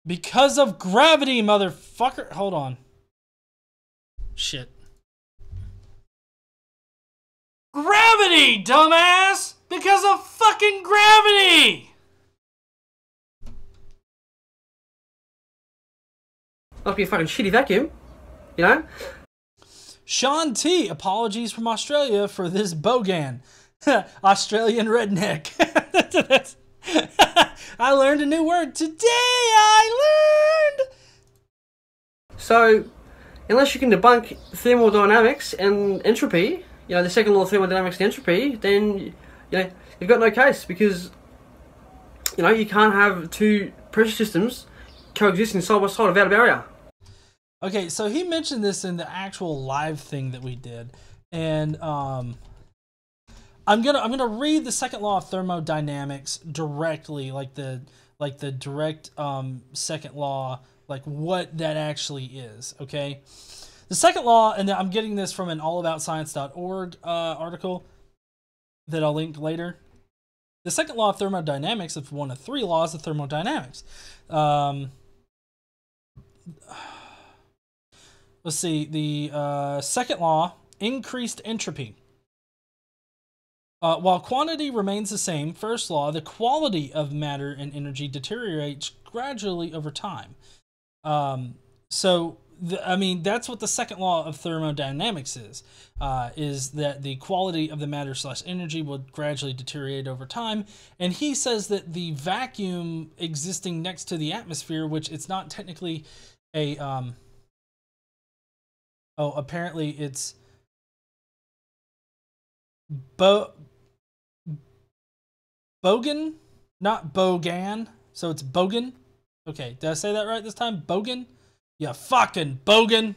Because of gravity, motherfucker. Hold on. Shit. Gravity, dumbass! Because of fucking gravity! Must be a fucking shitty vacuum, you know? Sean T, apologies from Australia for this bogan. Australian redneck. I learned a new word today. I learned. So, unless you can debunk thermodynamics and entropy, you know, the second law of thermodynamics and entropy, then, you know, you've got no case, because, you know, you can't have two pressure systems coexisting side by side without a barrier. Okay, so he mentioned this in the actual live thing that we did, and I'm gonna read the second law of thermodynamics directly, like the direct second law, like what that actually is. Okay, the second law, and I'm getting this from an allaboutscience.org article that I'll link later. The second law of thermodynamics is one of three laws of thermodynamics. let's see, the second law, increased entropy. While quantity remains the same, first law, the quality of matter and energy deteriorates gradually over time. I mean, that's what the second law of thermodynamics is that the quality of the matter / energy will gradually deteriorate over time. And he says that the vacuum existing next to the atmosphere, which it's not technically a, apparently it's Bogan, not Bogan, so it's Bogan. Okay, did I say that right this time? Bogan? Yeah, fucking Bogan.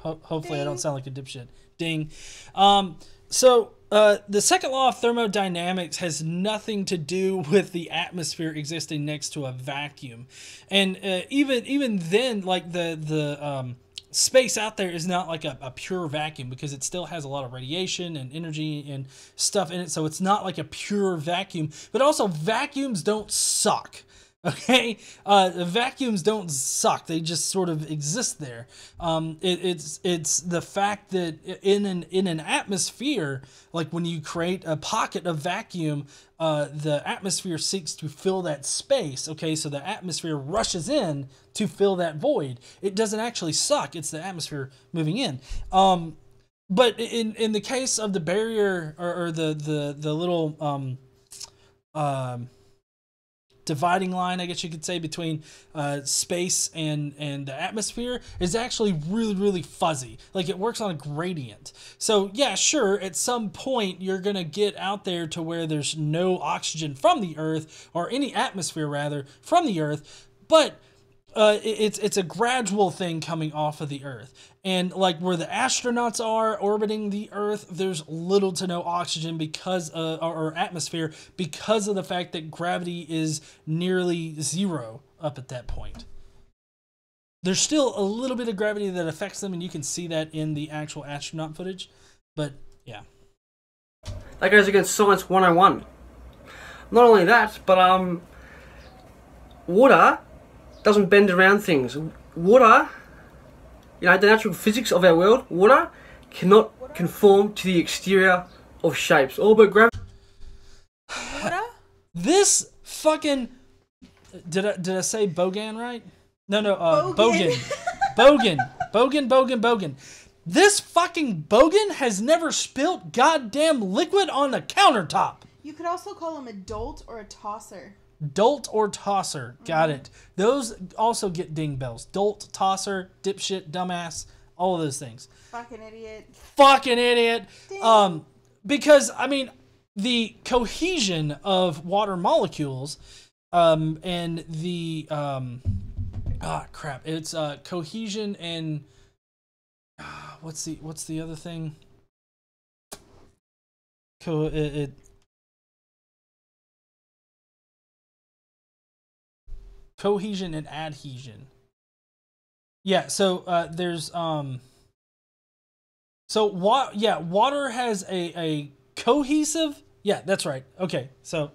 Hopefully I don't sound like a dipshit. Ding. The second law of thermodynamics has nothing to do with the atmosphere existing next to a vacuum. And even then, like the space out there is not like a pure vacuum, because it still has a lot of radiation and energy and stuff in it. So it's not like a pure vacuum, but also vacuums don't suck. Okay, vacuums don't suck. They just sort of exist there. It's the fact that in an atmosphere, like when you create a pocket of vacuum, the atmosphere seeks to fill that space. Okay, so the atmosphere rushes in to fill that void. It doesn't actually suck. It's the atmosphere moving in. But in the case of the barrier or the little dividing line, I guess you could say, between space and the atmosphere is actually really, really fuzzy. Like, it works on a gradient. So yeah, sure, at some point you're gonna get out there to where there's no oxygen from the Earth, or any atmosphere rather from the Earth, but it's a gradual thing coming off of the Earth. And like where the astronauts are orbiting the Earth, there's little to no oxygen because or atmosphere, because of the fact that gravity is nearly zero up at that point. There's still a little bit of gravity that affects them, and you can see that in the actual astronaut footage. But yeah, that goes against Science 101. Not only that, but water doesn't bend around things. Water, you know, the natural physics of our world, water cannot conform to the exterior of shapes. All but gravity. Water? This fucking... Did I say Bogan right? No, Bogan. Bogan. This fucking Bogan has never spilt goddamn liquid on the countertop. You could also call him a dolt or a tosser. Dolt or tosser. Got it. Those also get ding bells. Dolt, tosser, dipshit, dumbass, all of those things. Fucking idiot. Fucking idiot. Ding. Because, I mean, the cohesion of water molecules and the... crap. It's cohesion and... what's the other thing? Cohesion and adhesion. Yeah, so there's water has a cohesive. Yeah, that's right. Okay, so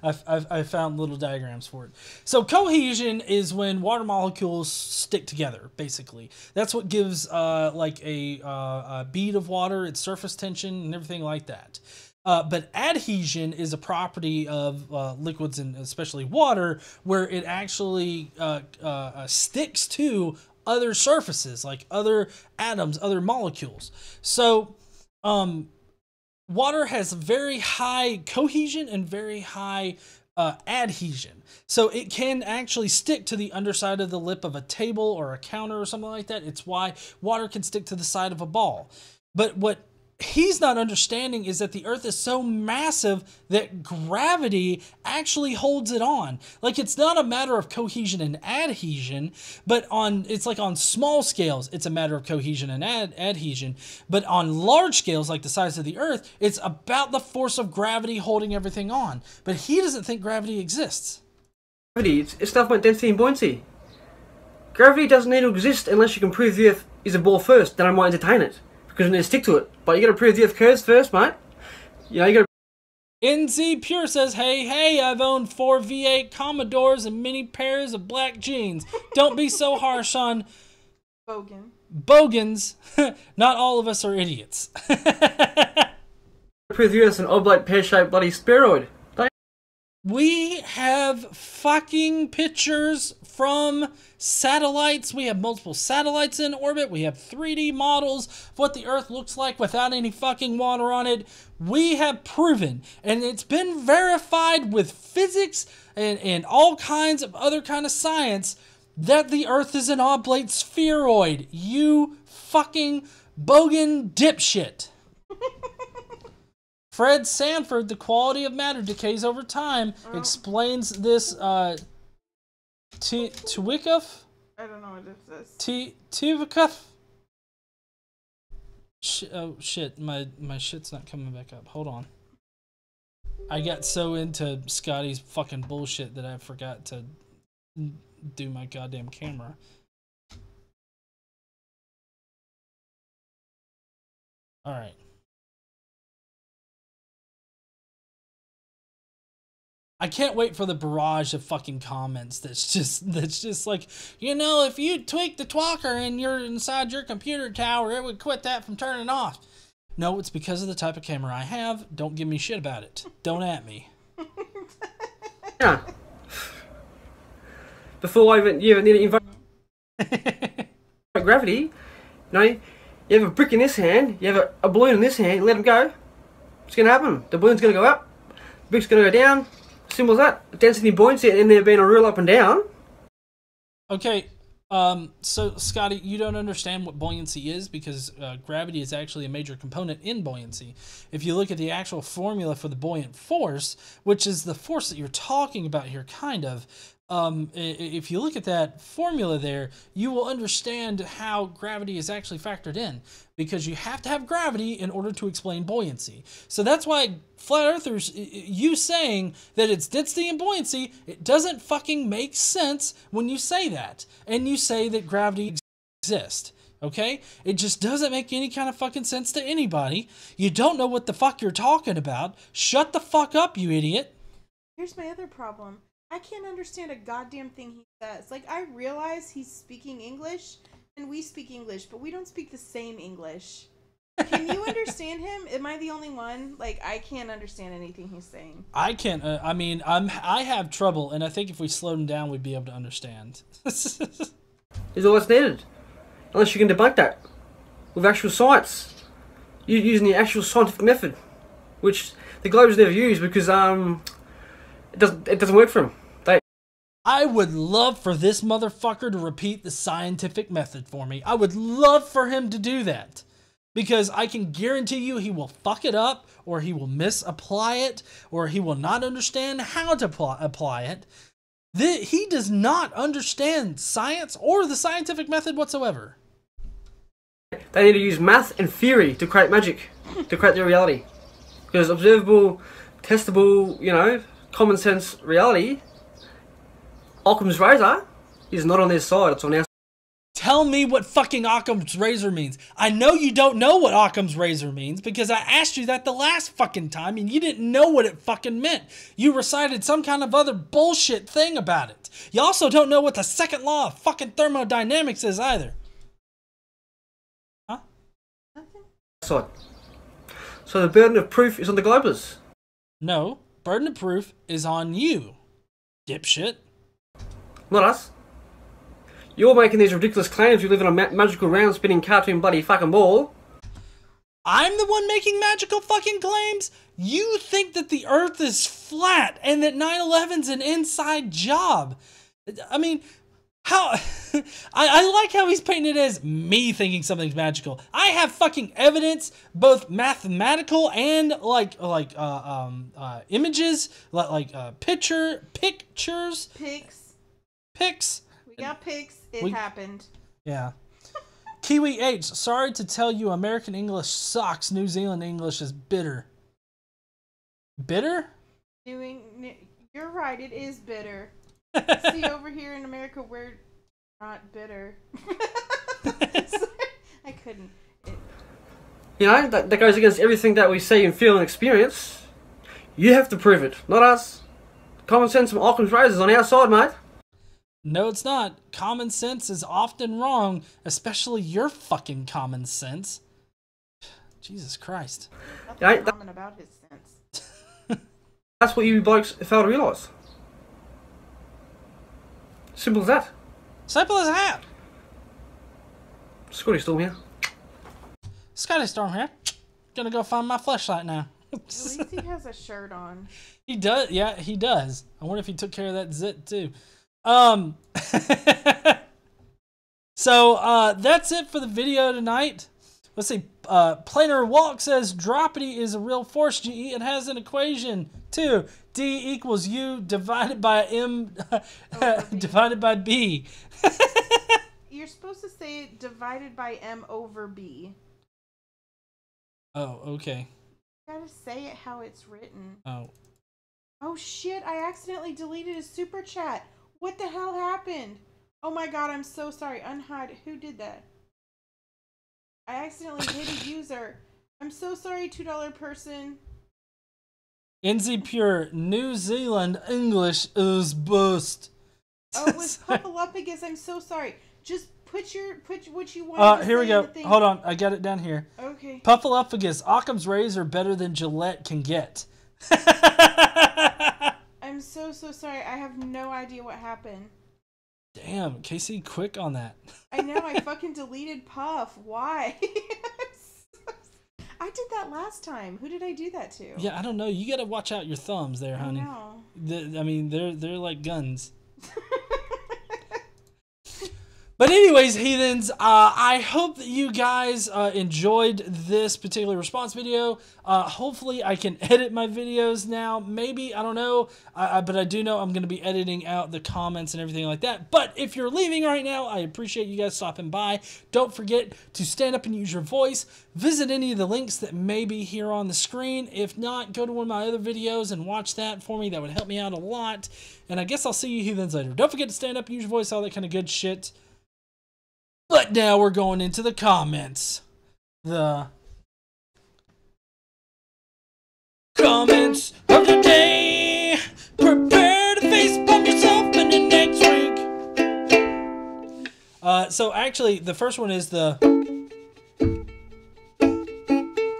I found little diagrams for it. So cohesion is when water molecules stick together. Basically, that's what gives like a bead of water its surface tension and everything like that. But adhesion is a property of liquids, and especially water, where it actually sticks to other surfaces, like other atoms, other molecules. So water has very high cohesion and very high adhesion. So it can actually stick to the underside of the lip of a table or a counter or something like that. It's why water can stick to the side of a ball. But what he's not understanding is that the Earth is so massive that gravity actually holds it on. Like, it's not a matter of cohesion and adhesion, but it's like on small scales, it's a matter of cohesion and adhesion. But on large scales, like the size of the Earth, it's about the force of gravity holding everything on. But he doesn't think gravity exists. Gravity, it's stuff about density and buoyancy. Gravity doesn't need to exist unless you can prove the Earth is a ball first, then I might entertain it, because we need to stick to it. But you got to prove the Earth curves first, mate. You know, you got to NZ Pure says, hey, I've owned 4 V8 Commodores and many pairs of black jeans. Don't be so harsh on bogans. Not all of us are idiots. Prove you as an oblate pear-shaped bloody spheroid. We have fucking pictures from satellites. We have multiple satellites in orbit. We have 3D models of what the Earth looks like without any fucking water on it. We have proven, and it's been verified with physics and all kinds of other kind of science, that the Earth is an oblate spheroid. You fucking bogan dipshit. Fred Sanford, the quality of matter decays over time, explains this Twickuff? I don't know what it says. Twickuff? Oh shit, my shit's not coming back up. Hold on. I got so into Scotty's fucking bullshit that I forgot to do my goddamn camera. Alright. I can't wait for the barrage of fucking comments that's just like, you know, if you tweak the twalker and you're inside your computer tower, it would quit that from turning off. No, it's because of the type of camera I have. Don't give me shit about it. Don't at me. Yeah. Before you even need to invite gravity, you know, you have a brick in this hand, you have a balloon in this hand, let them go. What's going to happen? The balloon's going to go up, the brick's going to go down. Simple as that. Density and buoyancy, and there being a rule up and down. Okay, so Scotty, you don't understand what buoyancy is, because gravity is actually a major component in buoyancy. If you look at the actual formula for the buoyant force, which is the force that you're talking about here, kind of, if you look at that formula there, you will understand how gravity is actually factored in, because you have to have gravity in order to explain buoyancy. So that's why flat earthers, you saying that it's density and buoyancy, it doesn't fucking make sense when you say that, and you say that gravity exists. Okay? It just doesn't make any kind of fucking sense to anybody. You don't know what the fuck you're talking about. Shut the fuck up, you idiot. Here's my other problem. I can't understand a goddamn thing he says. Like, I realize he's speaking English, and we speak English, but we don't speak the same English. Can you understand him? Am I the only one? Like, I can't understand anything he's saying. I can't. I mean, I have trouble, and I think if we slowed him down, we'd be able to understand. Is all that's needed. Unless you can debunk that with actual science, using the actual scientific method, which the globes never use because it doesn't work for them. I would love for this motherfucker to repeat the scientific method for me. I would love for him to do that. Because I can guarantee you he will fuck it up, or he will misapply it, or he will not understand how to apply it. He does not understand science or the scientific method whatsoever. They need to use math and theory to create magic, to create their reality. Because observable, testable, you know, common sense reality, Occam's razor is not on their side, it's on our side. Tell me what fucking Occam's razor means. I know you don't know what Occam's razor means, because I asked you that the last fucking time and you didn't know what it fucking meant. You recited some kind of other bullshit thing about it. You also don't know what the second law of fucking thermodynamics is either. Huh? Side. So the burden of proof is on the globers. No, burden of proof is on you, dipshit. Not us. You're making these ridiculous claims. You live in a magical round-spinning cartoon bloody fucking ball. I'm the one making magical fucking claims? You think that the Earth is flat and that 9/11's an inside job. I mean, how... I like how he's painting it as me thinking something's magical. I have fucking evidence, both mathematical and images, pictures. Pics. We got pics. It happened. Yeah. Kiwi H, sorry to tell you, American English sucks. New Zealand English is bitter. Bitter? You're right, it is bitter. See, over here in America, we're not bitter. I couldn't. You know, that goes against everything that we see and feel and experience. You have to prove it, not us. Common sense from Occam's razor is on our side, mate. No, it's not. Common sense is often wrong, especially your fucking common sense. Jesus Christ. Nothing common about his sense. That's what you blokes fail to realise. Simple as that. Simple as that. Scotty Storm here. Scotty Storm here. Gonna go find my fleshlight now. At least he has a shirt on. He does. Yeah, he does. I wonder if he took care of that zit too. So that's it for the video tonight. Let's see. Planar Walk says Dropity is a real force, GE. It has an equation too. D equals U divided by M divided by B. You're supposed to say divided by M over B. Oh, okay. You gotta say it how it's written. Oh. Oh shit, I accidentally deleted a super chat. What the hell happened? Oh my god, I'm so sorry. Unhide. Who did that? I accidentally hit a user. I'm so sorry, $2 person. NZ Pure, New Zealand English is bust. Oh, it was Puffalopagus. I'm so sorry. Just put what you want. Here we go. Hold on, I got it down here. Okay. Puffalopagus, Occam's razor better than Gillette can get. I'm so sorry. I have no idea what happened. Damn, Casey, quick on that. I know, I fucking deleted Puff. Why? I did that last time. Who did I do that to? Yeah, I don't know. You gotta watch out your thumbs there, honey. I mean, they're like guns. But anyways, heathens, I hope that you guys enjoyed this particular response video. Hopefully I can edit my videos now. Maybe, I don't know. But I do know I'm going to be editing out the comments and everything like that. But if you're leaving right now, I appreciate you guys stopping by. Don't forget to stand up and use your voice. Visit any of the links that may be here on the screen. If not, go to one of my other videos and watch that for me. That would help me out a lot. And I guess I'll see you heathens later. Don't forget to stand up and use your voice, all that kind of good shit. But now we're going into the comments. The comments of the day. Prepare to face palm yourself in the next week. So actually, the first one is the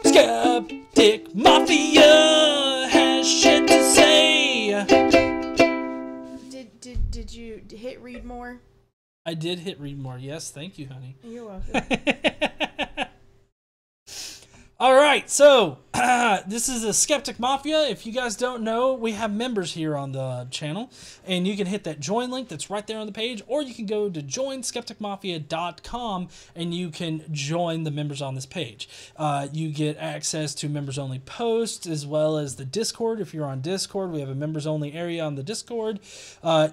Skeptic Mafia has shit to say. Did you hit read more? I did hit read more. Yes, thank you, honey. You're welcome. All right, so this is a Skeptic Mafia. If you guys don't know, we have members here on the channel, and you can hit that join link that's right there on the page, or you can go to joinskepticmafia.com and you can join the members on this page. You get access to members-only posts as well as the Discord. If you're on Discord, we have a members-only area on the Discord.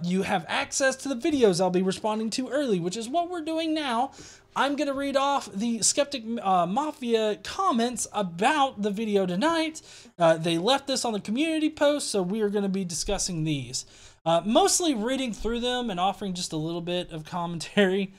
You have access to the videos I'll be responding to early, which is what we're doing now. I'm going to read off the Skeptic Mafia comments about the video tonight. They left this on the community post, so we are going to be discussing these. Mostly reading through them and offering just a little bit of commentary.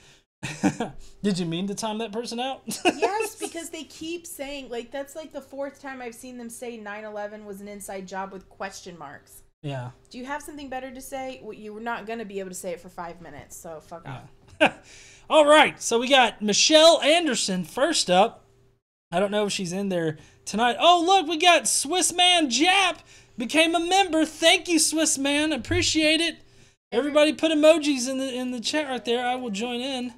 Did you mean to time that person out? Yes, because they keep saying, like, that's like the 4th time I've seen them say 9/11 was an inside job with question marks. Yeah. Do you have something better to say? Well, you were not going to be able to say it for 5 minutes, so fuck off. All right, so we got Michelle Anderson first up. I don't know if she's in there tonight. Oh, look, we got Swiss Man Jap became a member. Thank you, Swiss Man. Appreciate it. Everybody put emojis in the chat right there. I will join in.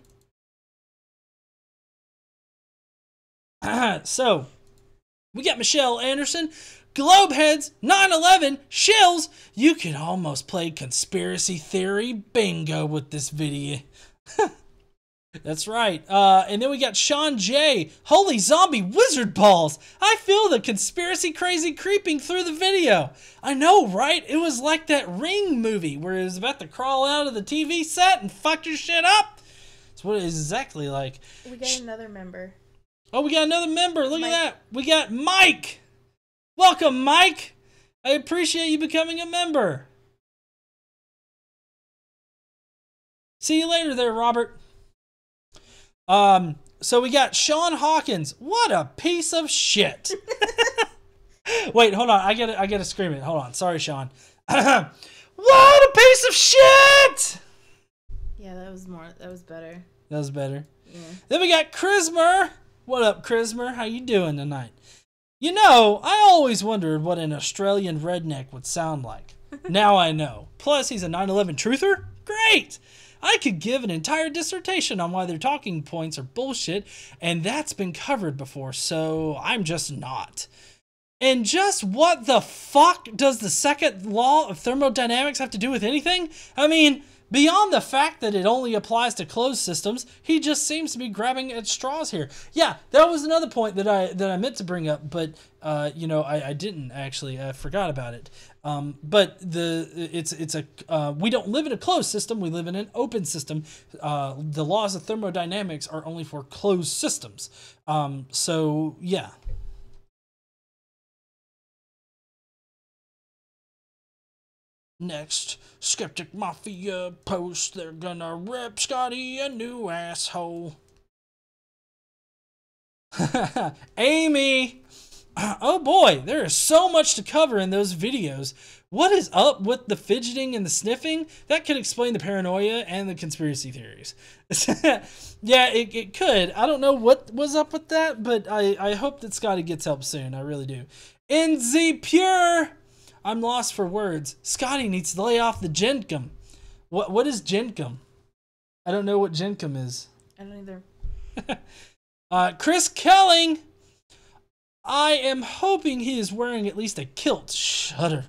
So, we got Michelle Anderson. Globeheads, 9/11, shills. You could almost play conspiracy theory bingo with this video. That's right. And then we got Sean J. Holy zombie wizard balls. I feel the conspiracy crazy creeping through the video. I know, right? It was like that Ring movie where it was about to crawl out of the TV set and fuck your shit up. That's what it is exactly like. We got another member. Oh, we got another member. Look Mike. at that. We got Mike. Welcome, Mike. I appreciate you becoming a member. See you later there, Robert. So we got Sean Hawkins. What a piece of shit. Wait, hold on. I gotta scream it. Hold on. Sorry, Sean. What a piece of shit! Yeah, that was better. That was better. Yeah. Then we got Chrismer. What up, Chrismer? How you doing tonight? You know, I always wondered what an Australian redneck would sound like. Now I know. Plus, he's a 9/11 truther? Great! I could give an entire dissertation on why their talking points are bullshit, and that's been covered before, so I'm just not. And just what the fuck does the second law of thermodynamics have to do with anything? I mean, beyond the fact that it only applies to closed systems, he just seems to be grabbing at straws here. Yeah, that was another point that I meant to bring up, but I didn't actually. I forgot about it. But we don't live in a closed system. We live in an open system. The laws of thermodynamics are only for closed systems. So yeah. Next, Skeptic Mafia post, they're gonna rip Scotty a new asshole. Amy! Oh boy, there is so much to cover in those videos. What is up with the fidgeting and the sniffing? That could explain the paranoia and the conspiracy theories. Yeah, it could. I don't know what was up with that, but I hope that Scotty gets help soon. I really do. NZ Pure! I'm lost for words. Scotty needs to lay off the Genkum. What is Genkum? I don't know what Genkum is. I don't either. Chris Kelling. I am hoping he is wearing at least a kilt. Shudder.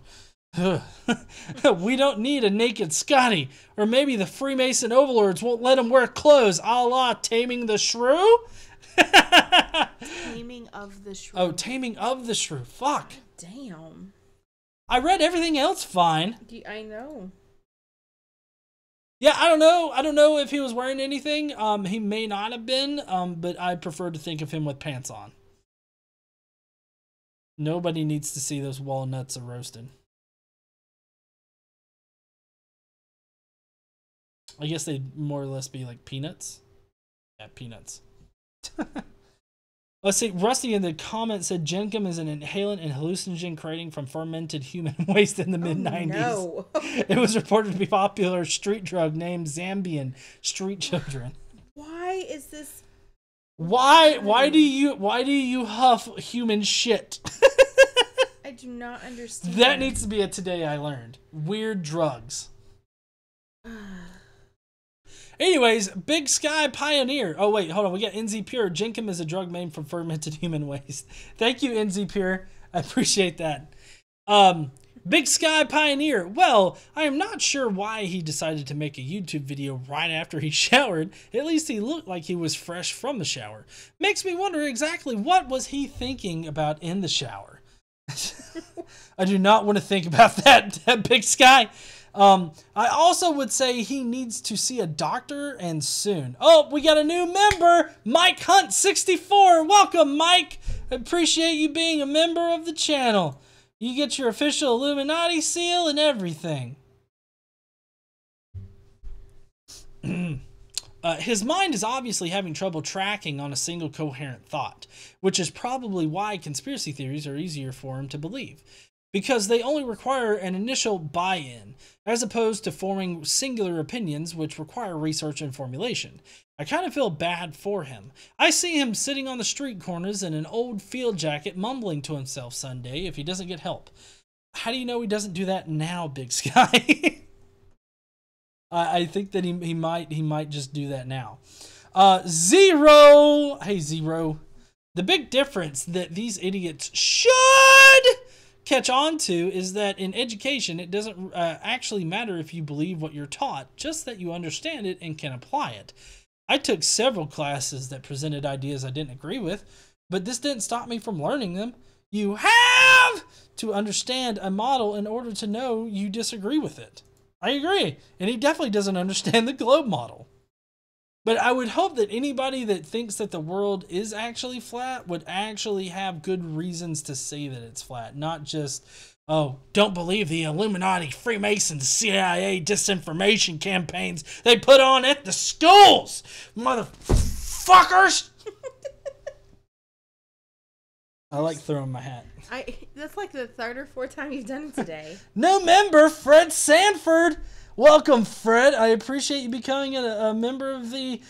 We don't need a naked Scotty. Or maybe the Freemason overlords won't let him wear clothes, a la Taming the Shrew? Taming of the Shrew. Oh, Taming of the Shrew. Fuck. Damn. I read everything else fine. I know. Yeah, I don't know. I don't know if he was wearing anything. He may not have been, but I prefer to think of him with pants on. Nobody needs to see those walnuts are roasted. I guess they'd more or less be like peanuts. Yeah, peanuts. Let's see. Rusty in the comments said Genkum is an inhalant and hallucinogen creating from fermented human waste in the mid-90s. No. It was reported to be a popular street drug named Zambian street children. Why is this? Why do you huff human shit? I do not understand. That needs to be a today I learned. Weird drugs. Anyways, Big Sky Pioneer. Oh, wait, hold on. We got NZ Pure. Genkum is a drug made from fermented human waste. Thank you, NZ Pure. I appreciate that. Big Sky Pioneer. Well, I am not sure why he decided to make a YouTube video right after he showered. At least he looked like he was fresh from the shower. Makes me wonder exactly what was he thinking about in the shower. I do not want to think about that Big Sky. I also would say he needs to see a doctor, and soon. Oh, we got a new member, Mike Hunt 64. Welcome, Mike. Appreciate you being a member of the channel. You get your official Illuminati seal and everything. His mind is obviously having trouble tracking on a single coherent thought, which is probably why conspiracy theories are easier for him to believe. Because they only require an initial buy-in, as opposed to forming singular opinions which require research and formulation. I kind of feel bad for him. I see him sitting on the street corners in an old field jacket mumbling to himself Sunday if he doesn't get help. How do you know he doesn't do that now, Big Sky? I think that he might just do that now. Zero! Hey, Zero. The big difference that these idiots should catch on to is that in education, it doesn't actually matter if you believe what you're taught, just that you understand it and can apply it. I took several classes that presented ideas I didn't agree with, but this didn't stop me from learning them. You have to understand a model in order to know you disagree with it. I agree, and he definitely doesn't understand the globe model. But I would hope that anybody that thinks that the world is actually flat would actually have good reasons to say that it's flat. Not just, oh, don't believe the Illuminati, Freemasons, CIA disinformation campaigns they put on at the schools, motherfuckers! I like throwing my hat. That's like the third or fourth time you've done it today. No member, Fred Sanford. Welcome, Fred. I appreciate you becoming a member of the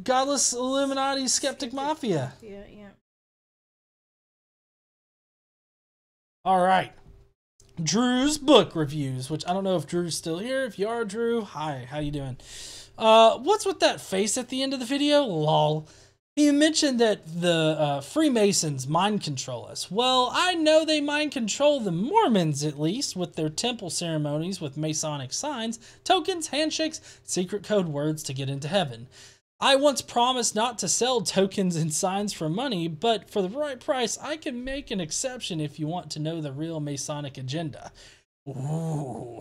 Godless Illuminati Skeptic Mafia. Yeah. All right. Drew's book reviews, which I don't know if Drew's still here. If you are, Drew, hi, how you doing? What's with that face at the end of the video? Lol. He mentioned that the Freemasons mind control us. Well, I know they mind control the Mormons, at least, with their temple ceremonies with Masonic signs, tokens, handshakes, secret code words to get into heaven. I once promised not to sell tokens and signs for money, but for the right price, I can make an exception if you want to know the real Masonic agenda. Ooh.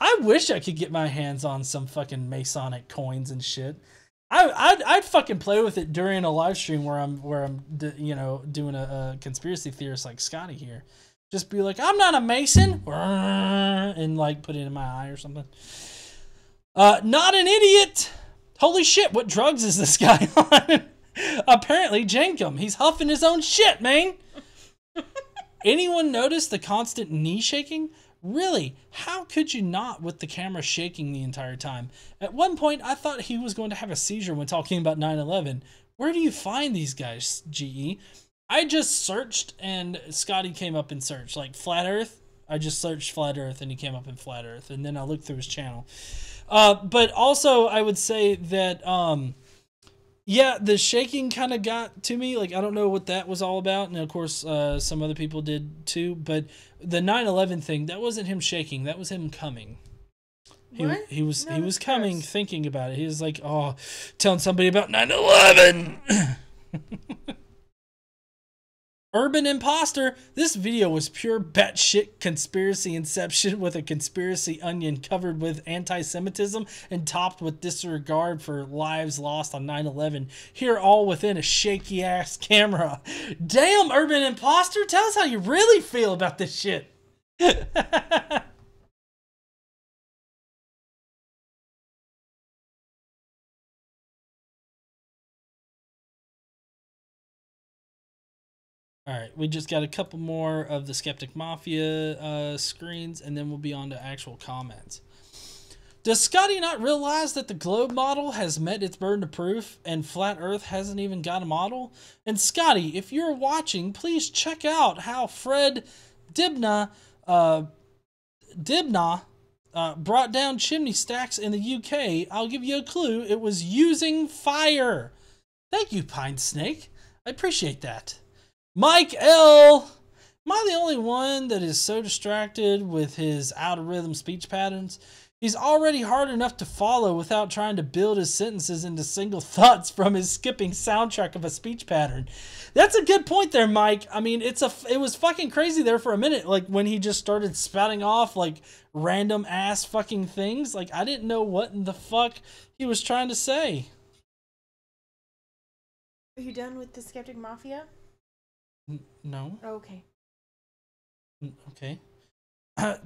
I wish I could get my hands on some fucking Masonic coins and shit. I'd fucking play with it during a live stream where I'm doing a conspiracy theorist like Scotty here. Just be like, I'm not a Mason, and like put it in my eye or something. Not an idiot. Holy shit, what drugs is this guy on? Apparently Jankum. He's huffing his own shit, man. Anyone notice the constant knee shaking? Really, how could you not with the camera shaking the entire time? At one point, I thought he was going to have a seizure when talking about 9/11. Where do you find these guys, GE? I just searched and Scotty came up in search. Like Flat Earth, I just searched Flat Earth and he came up in Flat Earth. And then I looked through his channel. But also, I would say that, yeah, the shaking kind of got to me. Like, I don't know what that was all about. And, of course, some other people did, too. But the 9/11 thing, that wasn't him shaking. That was him coming. What? He was coming, thinking about it. He was like, oh, telling somebody about 9/11. Urban Imposter. This video was pure batshit conspiracy inception with a conspiracy onion covered with anti-Semitism and topped with disregard for lives lost on 9/11. Here all within a shaky ass camera. Damn, Urban Imposter, tell us how you really feel about this shit. All right, we just got a couple more of the Skeptic Mafia screens, and then we'll be on to actual comments. Does Scotty not realize that the globe model has met its burden of proof, and Flat Earth hasn't even got a model? And Scotty, if you're watching, please check out how Fred Dibna brought down chimney stacks in the UK. I'll give you a clue. It was using fire. Thank you, Pine Snake. I appreciate that. Mike L. Am I the only one that is so distracted with his out-of-rhythm speech patterns? He's already hard enough to follow without trying to build his sentences into single thoughts from his skipping soundtrack of a speech pattern. That's a good point there, Mike. I mean, it was fucking crazy there for a minute, like when he just started spouting off like random ass fucking things. Like I didn't know what in the fuck he was trying to say. Are you done with the Skeptic Mafia? No. Oh, okay. Okay.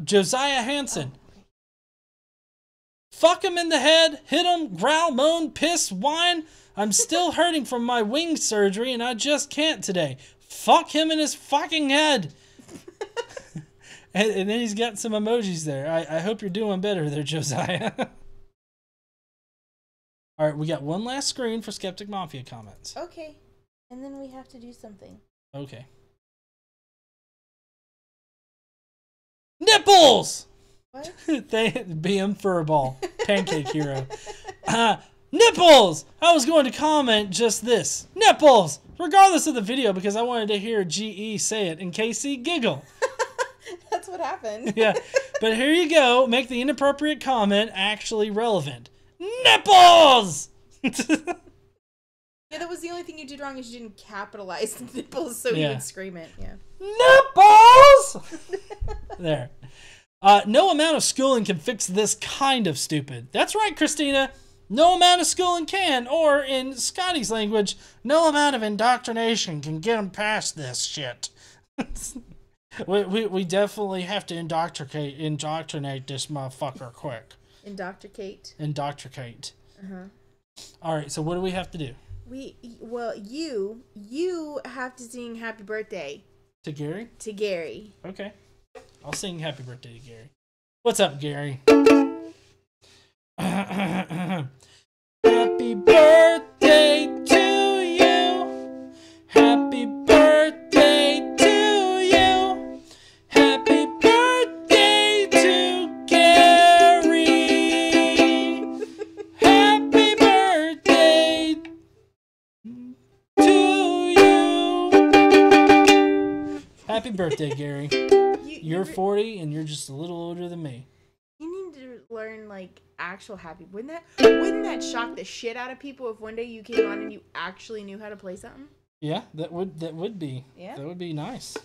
Josiah Hansen. Oh, okay. Fuck him in the head, hit him, growl, moan, piss, whine. I'm still hurting from my wing surgery and I just can't today. Fuck him in his fucking head. and then he's got some emojis there. I hope you're doing better there, Josiah. All right, we got one last screen for Skeptic Mafia comments. Okay. And then we have to do something. Okay. Nipples! What? BM Furball. Pancake Hero. Nipples! I was going to comment just this. Nipples! Regardless of the video, because I wanted to hear GE say it and KC giggle. That's what happened. Yeah. But here you go. Make the inappropriate comment actually relevant. Nipples! Yeah, that was the only thing you did wrong is you didn't capitalize the nipples, so you would scream it. Yeah. Nipples! There. No amount of schooling can fix this kind of stupid. That's right, Christina. No amount of schooling can, or in Scotty's language, no amount of indoctrination can get him past this shit. we definitely have to indoctrinate this motherfucker quick. Indoctrinate. Indoctrinate. Uh-huh. All right, so what do we have to do? You have to sing happy birthday To Gary? to Gary. Okay. I'll sing happy birthday to Gary. What's up, Gary? Happy birthday to you. Happy birthday to you. Happy birthday to Gary. Happy birthday to you. Happy birthday, Gary. You're 40 and you're just a little older than me. You need to learn like actual happy. Wouldn't that shock the shit out of people if one day you came on and you actually knew how to play something? Yeah, that would be. Yeah. That would be nice.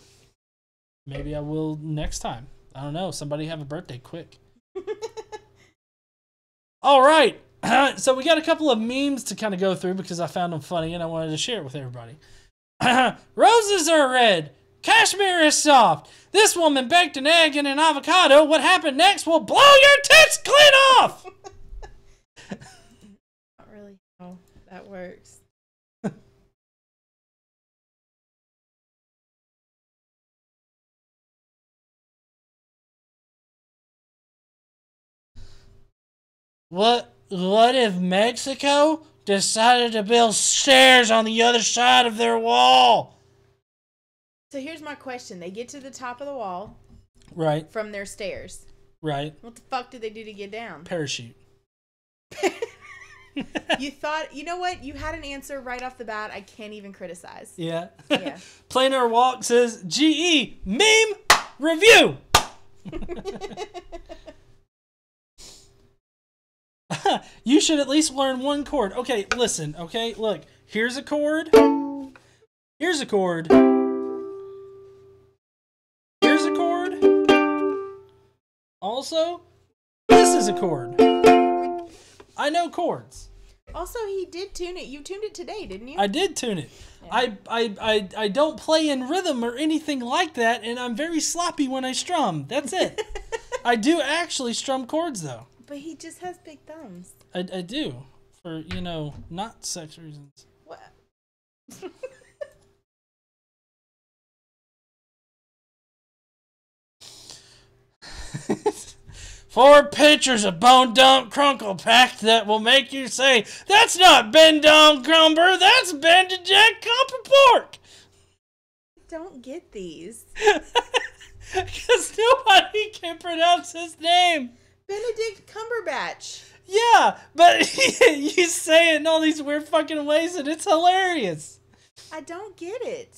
Maybe I will next time. I don't know. Somebody have a birthday quick. All right. So we got a couple of memes to kind of go through because I found them funny and I wanted to share it with everybody. Roses are red. Cashmere is soft. This woman baked an egg and an avocado. What happened next will blow your tits clean off. Not really how that works. What if Mexico decided to build stairs on the other side of their wall? So here's my question. They get to the top of the wall Right, from their stairs. right. What the fuck did they do to get down? Parachute. You know what? You had an answer right off the bat. I can't even criticize. Yeah. Yeah. Planar Walk says, GE, meme review. You should at least learn one chord. Okay, listen, okay? Look, here's a chord. Here's a chord. Here's a chord. Also, this is a chord. I know chords. Also, he did tune it. You tuned it today, didn't you? I did tune it. Yeah. I don't play in rhythm or anything like that, and I'm very sloppy when I strum. That's it. I do actually strum chords, though. But he just has big thumbs. I do. For, not sex reasons. What? 4 pictures of Bone Dump Crunkle packed that will make you say, that's not Ben Dom Crumber, that's Benedict Cumberpork. Don't get these. Because nobody can pronounce his name. Benedict Cumberbatch. Yeah, but you say it in all these weird fucking ways and it's hilarious. I don't get it.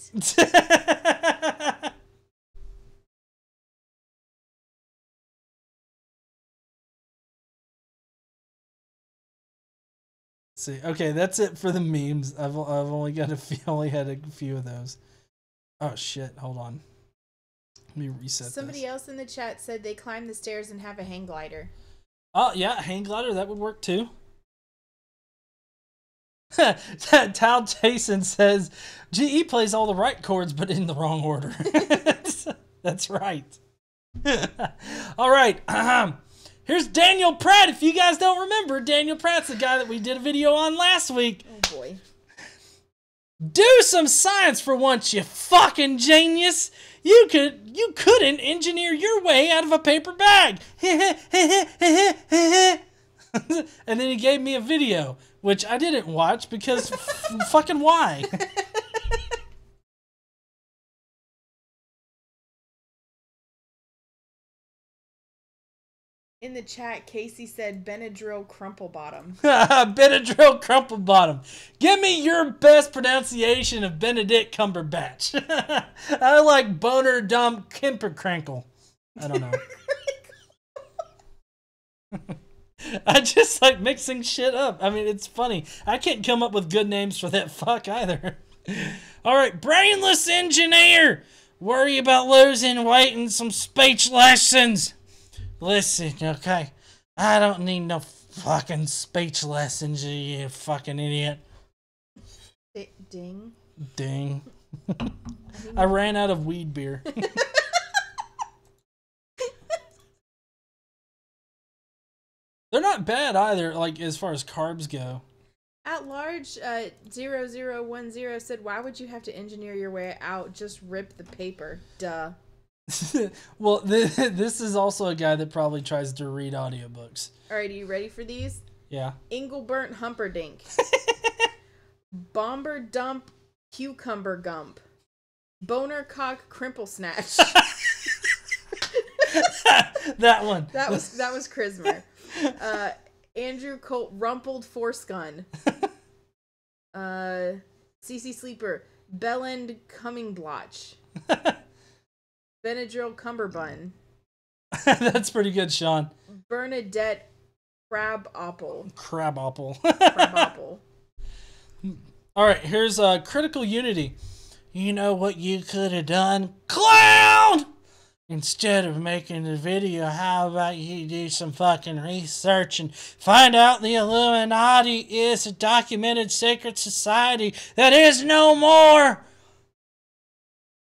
See, okay, that's it for the memes. I've only got only had a few of those. Oh shit, hold on. Let me reset Somebody else in the chat said they climb the stairs and have a hang glider. Oh, yeah, hang glider, that would work too. Tal Jason says, GE plays all the right chords, but in the wrong order. That's right. All right. Here's Daniel Pratt. If you guys don't remember, Daniel Pratt's the guy that we did a video on last week. Oh, boy. Do some science for once, you fucking genius. You couldn't engineer your way out of a paper bag. And then he gave me a video, which I didn't watch because fucking why? In the chat, Casey said Benadryl Crumple Bottom. Benadryl Crumple Bottom. Give me your best pronunciation of Benedict Cumberbatch. I like Boner Dumb Kimpercrankle. I don't know. I just like mixing shit up. I mean, it's funny. I can't come up with good names for that fuck either. All right, brainless engineer. Worry about losing weight and some speech lessons. Listen, okay? I don't need no fucking speech lessons, you fucking idiot. Ding. Ding. I ran out of weed beer. They're not bad either, like, as far as carbs go. At large, 0010 said, "Why would you have to engineer your way out? Just rip the paper." Duh. Well, this is also a guy that probably tries to read audiobooks. All right, are you ready for these? Yeah. Engelbert Humperdinck. Bomber Dump Cucumber Gump. Boner Cock Crimple Snatch. That one. That was Chrismer. Andrew Colt Rumpled Force Gun. CC Sleeper Bellend Cumming Blotch. Benadryl Cumberbun. That's pretty good, Sean. Bernadette Crabapple. Crabapple. Crabapple. All right, here's Critical Unity. You know what you could have done, clown? Instead of making the video, how about you do some fucking research and find out the Illuminati is a documented secret society that is no more.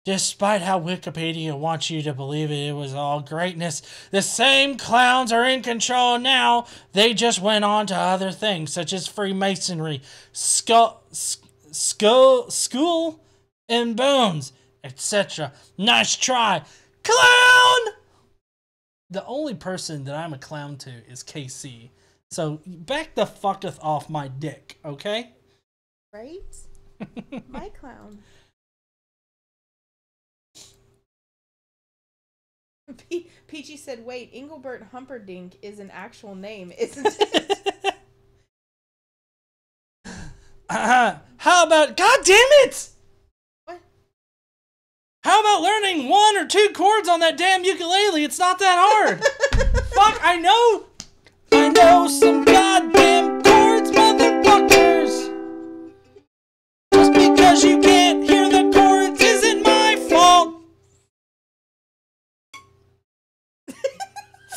Despite how Wikipedia wants you to believe it was all greatness, the same clowns are in control now. They just went on to other things, such as Freemasonry, Skull and Bones, etc. Nice try, clown! The only person that I'm a clown to is KC. So back the fucketh off my dick, okay? Right? My clown. Peachy said, "Wait, Engelbert Humperdinck is an actual name, isn't it?" How about... God damn it! What? How about learning 1 or 2 chords on that damn ukulele? It's not that hard. Fuck, I know some goddamn chords, motherfuckers. Just because you can't hear the chords isn't my fault.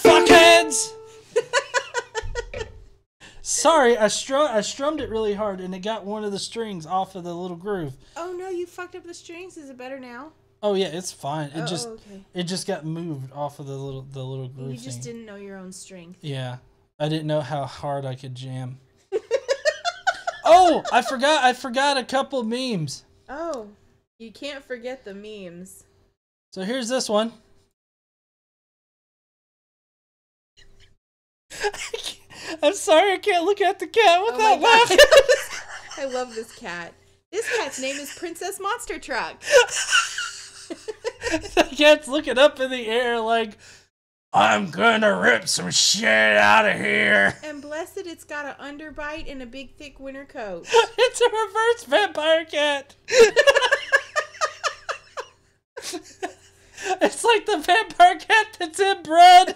Fuckheads! Sorry, I strummed it really hard and it got one of the strings off of the little groove. Oh no, you fucked up the strings. Is it better now? Oh yeah, it's fine. It Okay. it just got moved off of the little groove. You just thing. didn't know your own strength. Yeah, I didn't know how hard I could jam. Oh, I forgot a couple memes. Oh, you can't forget the memes. So here's this one. I'm sorry, I can't look at the cat without laughing. I love this cat. This cat's name is Princess Monster Truck. The cat's looking up in the air like, I'm gonna rip some shit out of here. And blessed, it's got an underbite and a big thick winter coat. It's a reverse vampire cat. It's like the vampire cat that's inbred.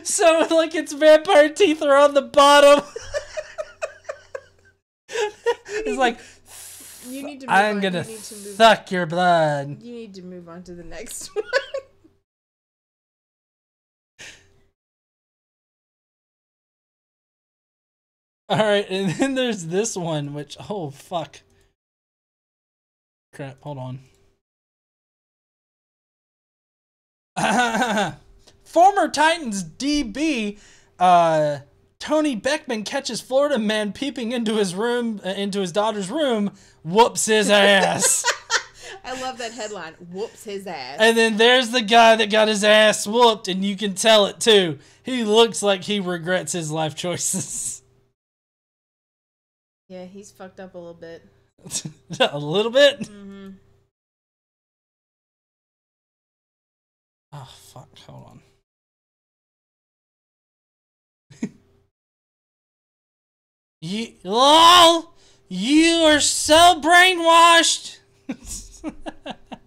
So, like, its vampire teeth are on the bottom. It's like, You need to. I'm gonna suck your blood. You need to move on to the next one. All right, and then there's this one, which, oh fuck, crap. Hold on. Former Titans DB Tony Beckman catches Florida man peeping into his room, into his daughter's room, whoops his ass. I love that headline. Whoops his ass. And then there's the guy that got his ass whooped, and you can tell it too. He looks like he regrets his life choices. Yeah, he's fucked up a little bit. A little bit? Mm-hmm. Oh, fuck. Hold on. LOL! You are so brainwashed!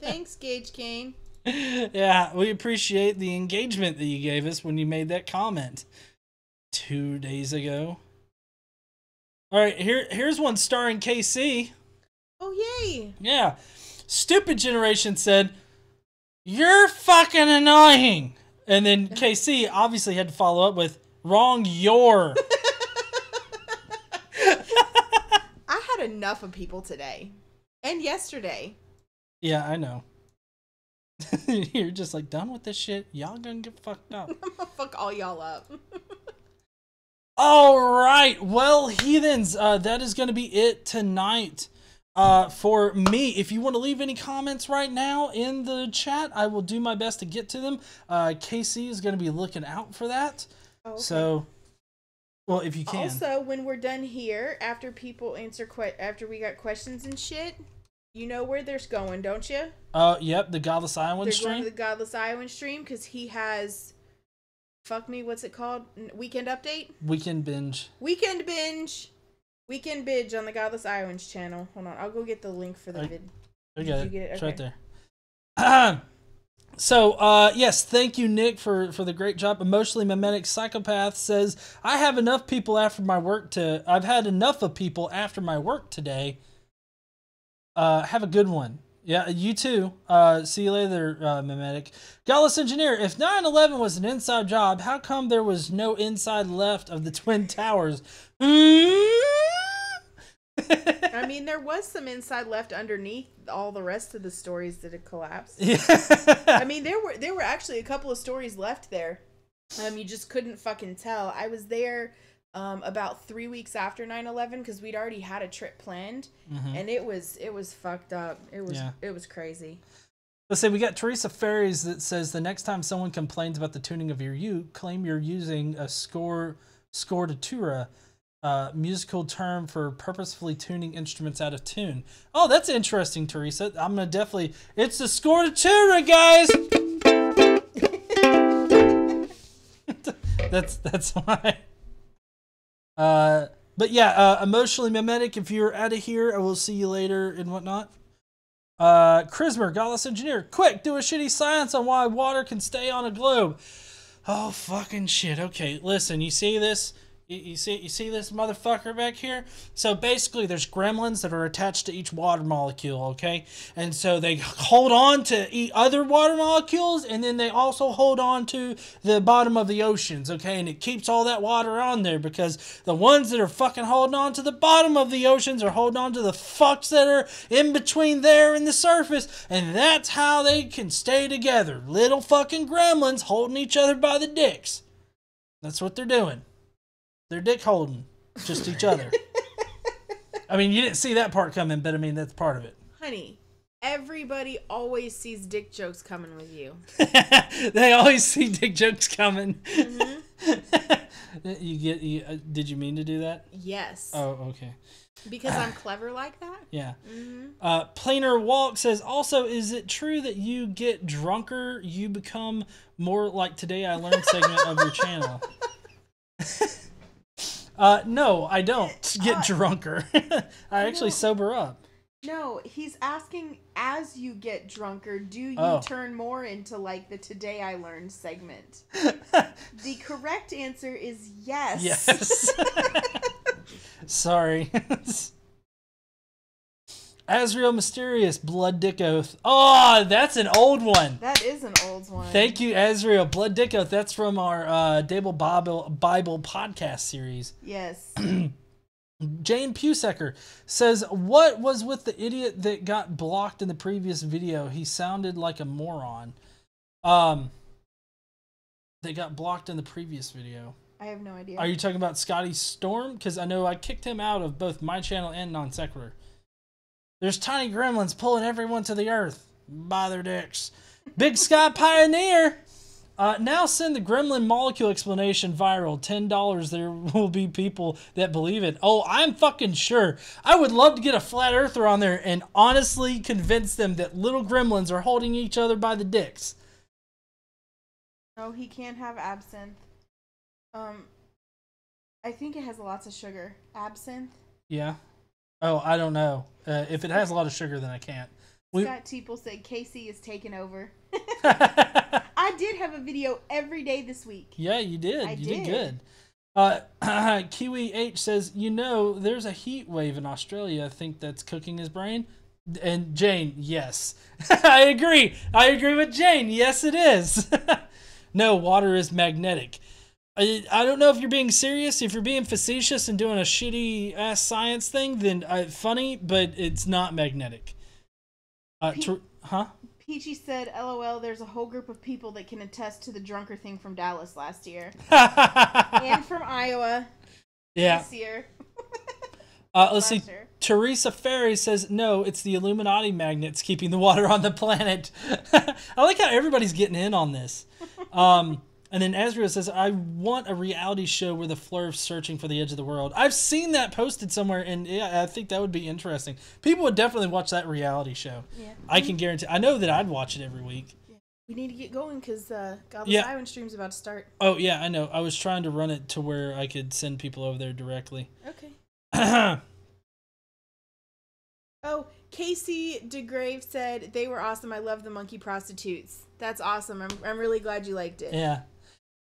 Thanks, Gage Kane. Yeah, we appreciate the engagement that you gave us when you made that comment 2 days ago. All right, here's one starring KC. Oh, yay! Yeah. Stupid Generation said, "You're fucking annoying." And then KC obviously had to follow up with, "Wrong, you're." I had enough of people today. And yesterday. Yeah, I know. You're just like, done with this shit. Y'all gonna get fucked up. I'm gonna fuck all y'all up. All right. Well, heathens, that is going to be it tonight for me. If you want to leave any comments right now in the chat, I will do my best to get to them. KC is going to be looking out for that. Oh, okay. So, well, if you can. Also, when we're done here, after people answer after we got questions and shit, you know where they're going, don't you? Yep, the Godless Iowan stream. They're going to the Godless Iowan stream because he has, fuck me, what's it called? Weekend update? Weekend binge. Weekend binge on the Godless Iowans channel. Hold on, I'll go get the link for the vid. I got it. It's right there. So, yes, thank you, Nick, for the great job. Emotionally Mimetic Psychopath says, I've had enough of people after my work today. Have a good one. Yeah, you too. See you later, Mimetic. Godless Engineer, if 9/11 was an inside job, how come there was no inside left of the Twin Towers? I mean, there was some inside left underneath all the rest of the stories that had collapsed. Yeah. I mean, there were actually a couple of stories left there. You just couldn't fucking tell. I was there about 3 weeks after 9/11 because we'd already had a trip planned, and it was fucked up. It was crazy. Let's say we got Teresa Ferries that says the next time someone complains about the tuning of your uke, claim you're using a scordatura, musical term for purposefully tuning instruments out of tune. Oh, that's interesting, Teresa. I'm gonna definitely. It's a scordatura, guys. that's why. But yeah, Emotionally Mimetic, if you're out of here, I will see you later and whatnot. Chrismer, Godless Engineer, quick, do a shitty science on why water can stay on a globe. Oh, fucking shit. Okay, listen, you see this? You see this motherfucker back here? So basically there's gremlins that are attached to each water molecule, okay? And so they hold on to other water molecules, and then they also hold on to the bottom of the oceans, okay? And it keeps all that water on there because the ones that are fucking holding on to the bottom of the oceans are holding on to the fucks that are in between there and the surface, and that's how they can stay together. Little fucking gremlins holding each other by the dicks. That's what they're doing. They're dick holding just each other. I mean, you didn't see that part coming, but I mean, that's part of it. Honey, everybody always sees dick jokes coming with you. They always see dick jokes coming. Mm-hmm. Did you mean to do that? Yes. Oh, okay. Because I'm clever like that? Yeah. Mm-hmm. Plainer Walk says, also, is it true that you get drunker, you become more like Today I Learned segment of your channel? No, I don't get drunker. I actually sober up. No, he's asking, as you get drunker, do you turn more into like the Today I Learned segment? The correct answer is yes. Yes. Sorry. Azrael Mysterious, Blood Dick Oath. Oh, that's an old one. That is an old one. Thank you, Azrael. Blood Dick Oath. That's from our Dable Bible podcast series. Yes. Jane Pusecker says, what was with the idiot that got blocked in the previous video? He sounded like a moron. They got blocked in the previous video. I have no idea. Are you talking about Scotty Storm? Because I know I kicked him out of both my channel and Non Sequitur. There's tiny gremlins pulling everyone to the earth by their dicks. Big Sky Pioneer! Now send the gremlin molecule explanation viral. $10. There will be people that believe it. Oh, I'm fucking sure. I would love to get a flat earther on there and honestly convince them that little gremlins are holding each other by the dicks. No, he can't have absinthe. I think it has lots of sugar. Absinthe? Yeah. Oh, I don't know. If it has a lot of sugar, then I can't. Scott Teeple said Casey is taking over. I did have a video every day this week. Yeah, you did. You did good. Kiwi H says, there's a heat wave in Australia. I think that's cooking his brain. And Jane, yes. I agree. I agree with Jane. Yes, it is. No, water is magnetic. I don't know if you're being serious. If you're being facetious and doing a shitty ass science thing, then funny, but it's not magnetic. Peachy said, LOL, there's a whole group of people that can attest to the drunker thing from Dallas last year. And from Iowa. Yeah. this year. Let's see. Teresa Ferry says, no, it's the Illuminati magnets keeping the water on the planet. I like how everybody's getting in on this. And then Azrael says, I want a reality show where the Flurf's searching for the edge of the world. I've seen that posted somewhere, and yeah, I think that would be interesting. People would definitely watch that reality show. Yeah. I can guarantee. I know that I'd watch it every week. Yeah. We need to get going because Godless Island stream's about to start. Oh, yeah, I know. I was trying to run it to where I could send people over there directly. Okay. Oh, Casey DeGrave said, they were awesome. I love the monkey prostitutes. That's awesome. I'm really glad you liked it. Yeah.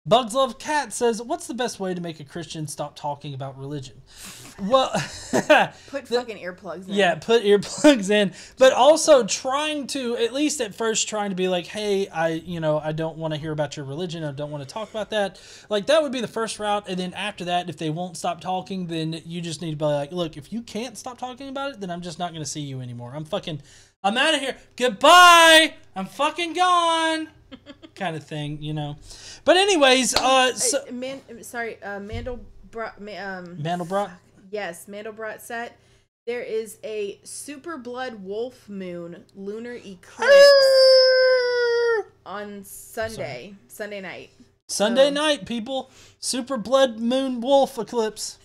Bugs Love Cat says, what's the best way to make a Christian stop talking about religion? Well, put fucking earplugs in. Yeah, put earplugs in. But also trying to, at least at first, trying to be like, hey, I don't want to hear about your religion. I don't want to talk about that. Like, that would be the first route. And then after that, if they won't stop talking, then you just need to be like, look, if you can't stop talking about it, then I'm just not going to see you anymore. I'm out of here. Goodbye. I'm fucking gone. Kind of thing, you know. But anyways, Mandelbrot. Mandelbrot? Yes, Mandelbrot set. There is a super blood wolf moon lunar eclipse on Sunday night. Sunday night, people. Super blood moon wolf eclipse.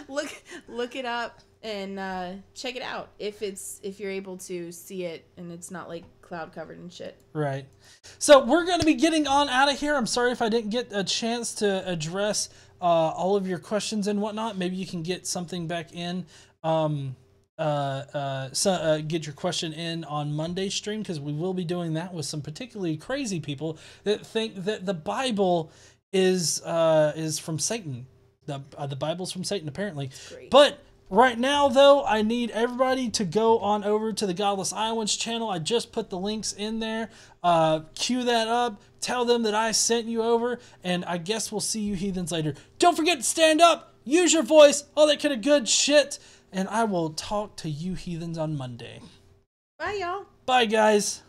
Look it up and check it out if you're able to see it and it's not like cloud covered and shit. Right. So we're going to be getting on out of here. I'm sorry if I didn't get a chance to address all of your questions and whatnot. Maybe you can get something back in. Get your question in on Monday's stream, because we will be doing that with some particularly crazy people that think that the Bible is from Satan. The Bible's from Satan, apparently. But right now, though, I need everybody to go on over to the Godless Iowans channel. I just put the links in there. Cue that up. Tell them that I sent you over. And I guess we'll see you heathens later. Don't forget to stand up. Use your voice. All that kind of good shit. And I will talk to you heathens on Monday. Bye, y'all. Bye, guys.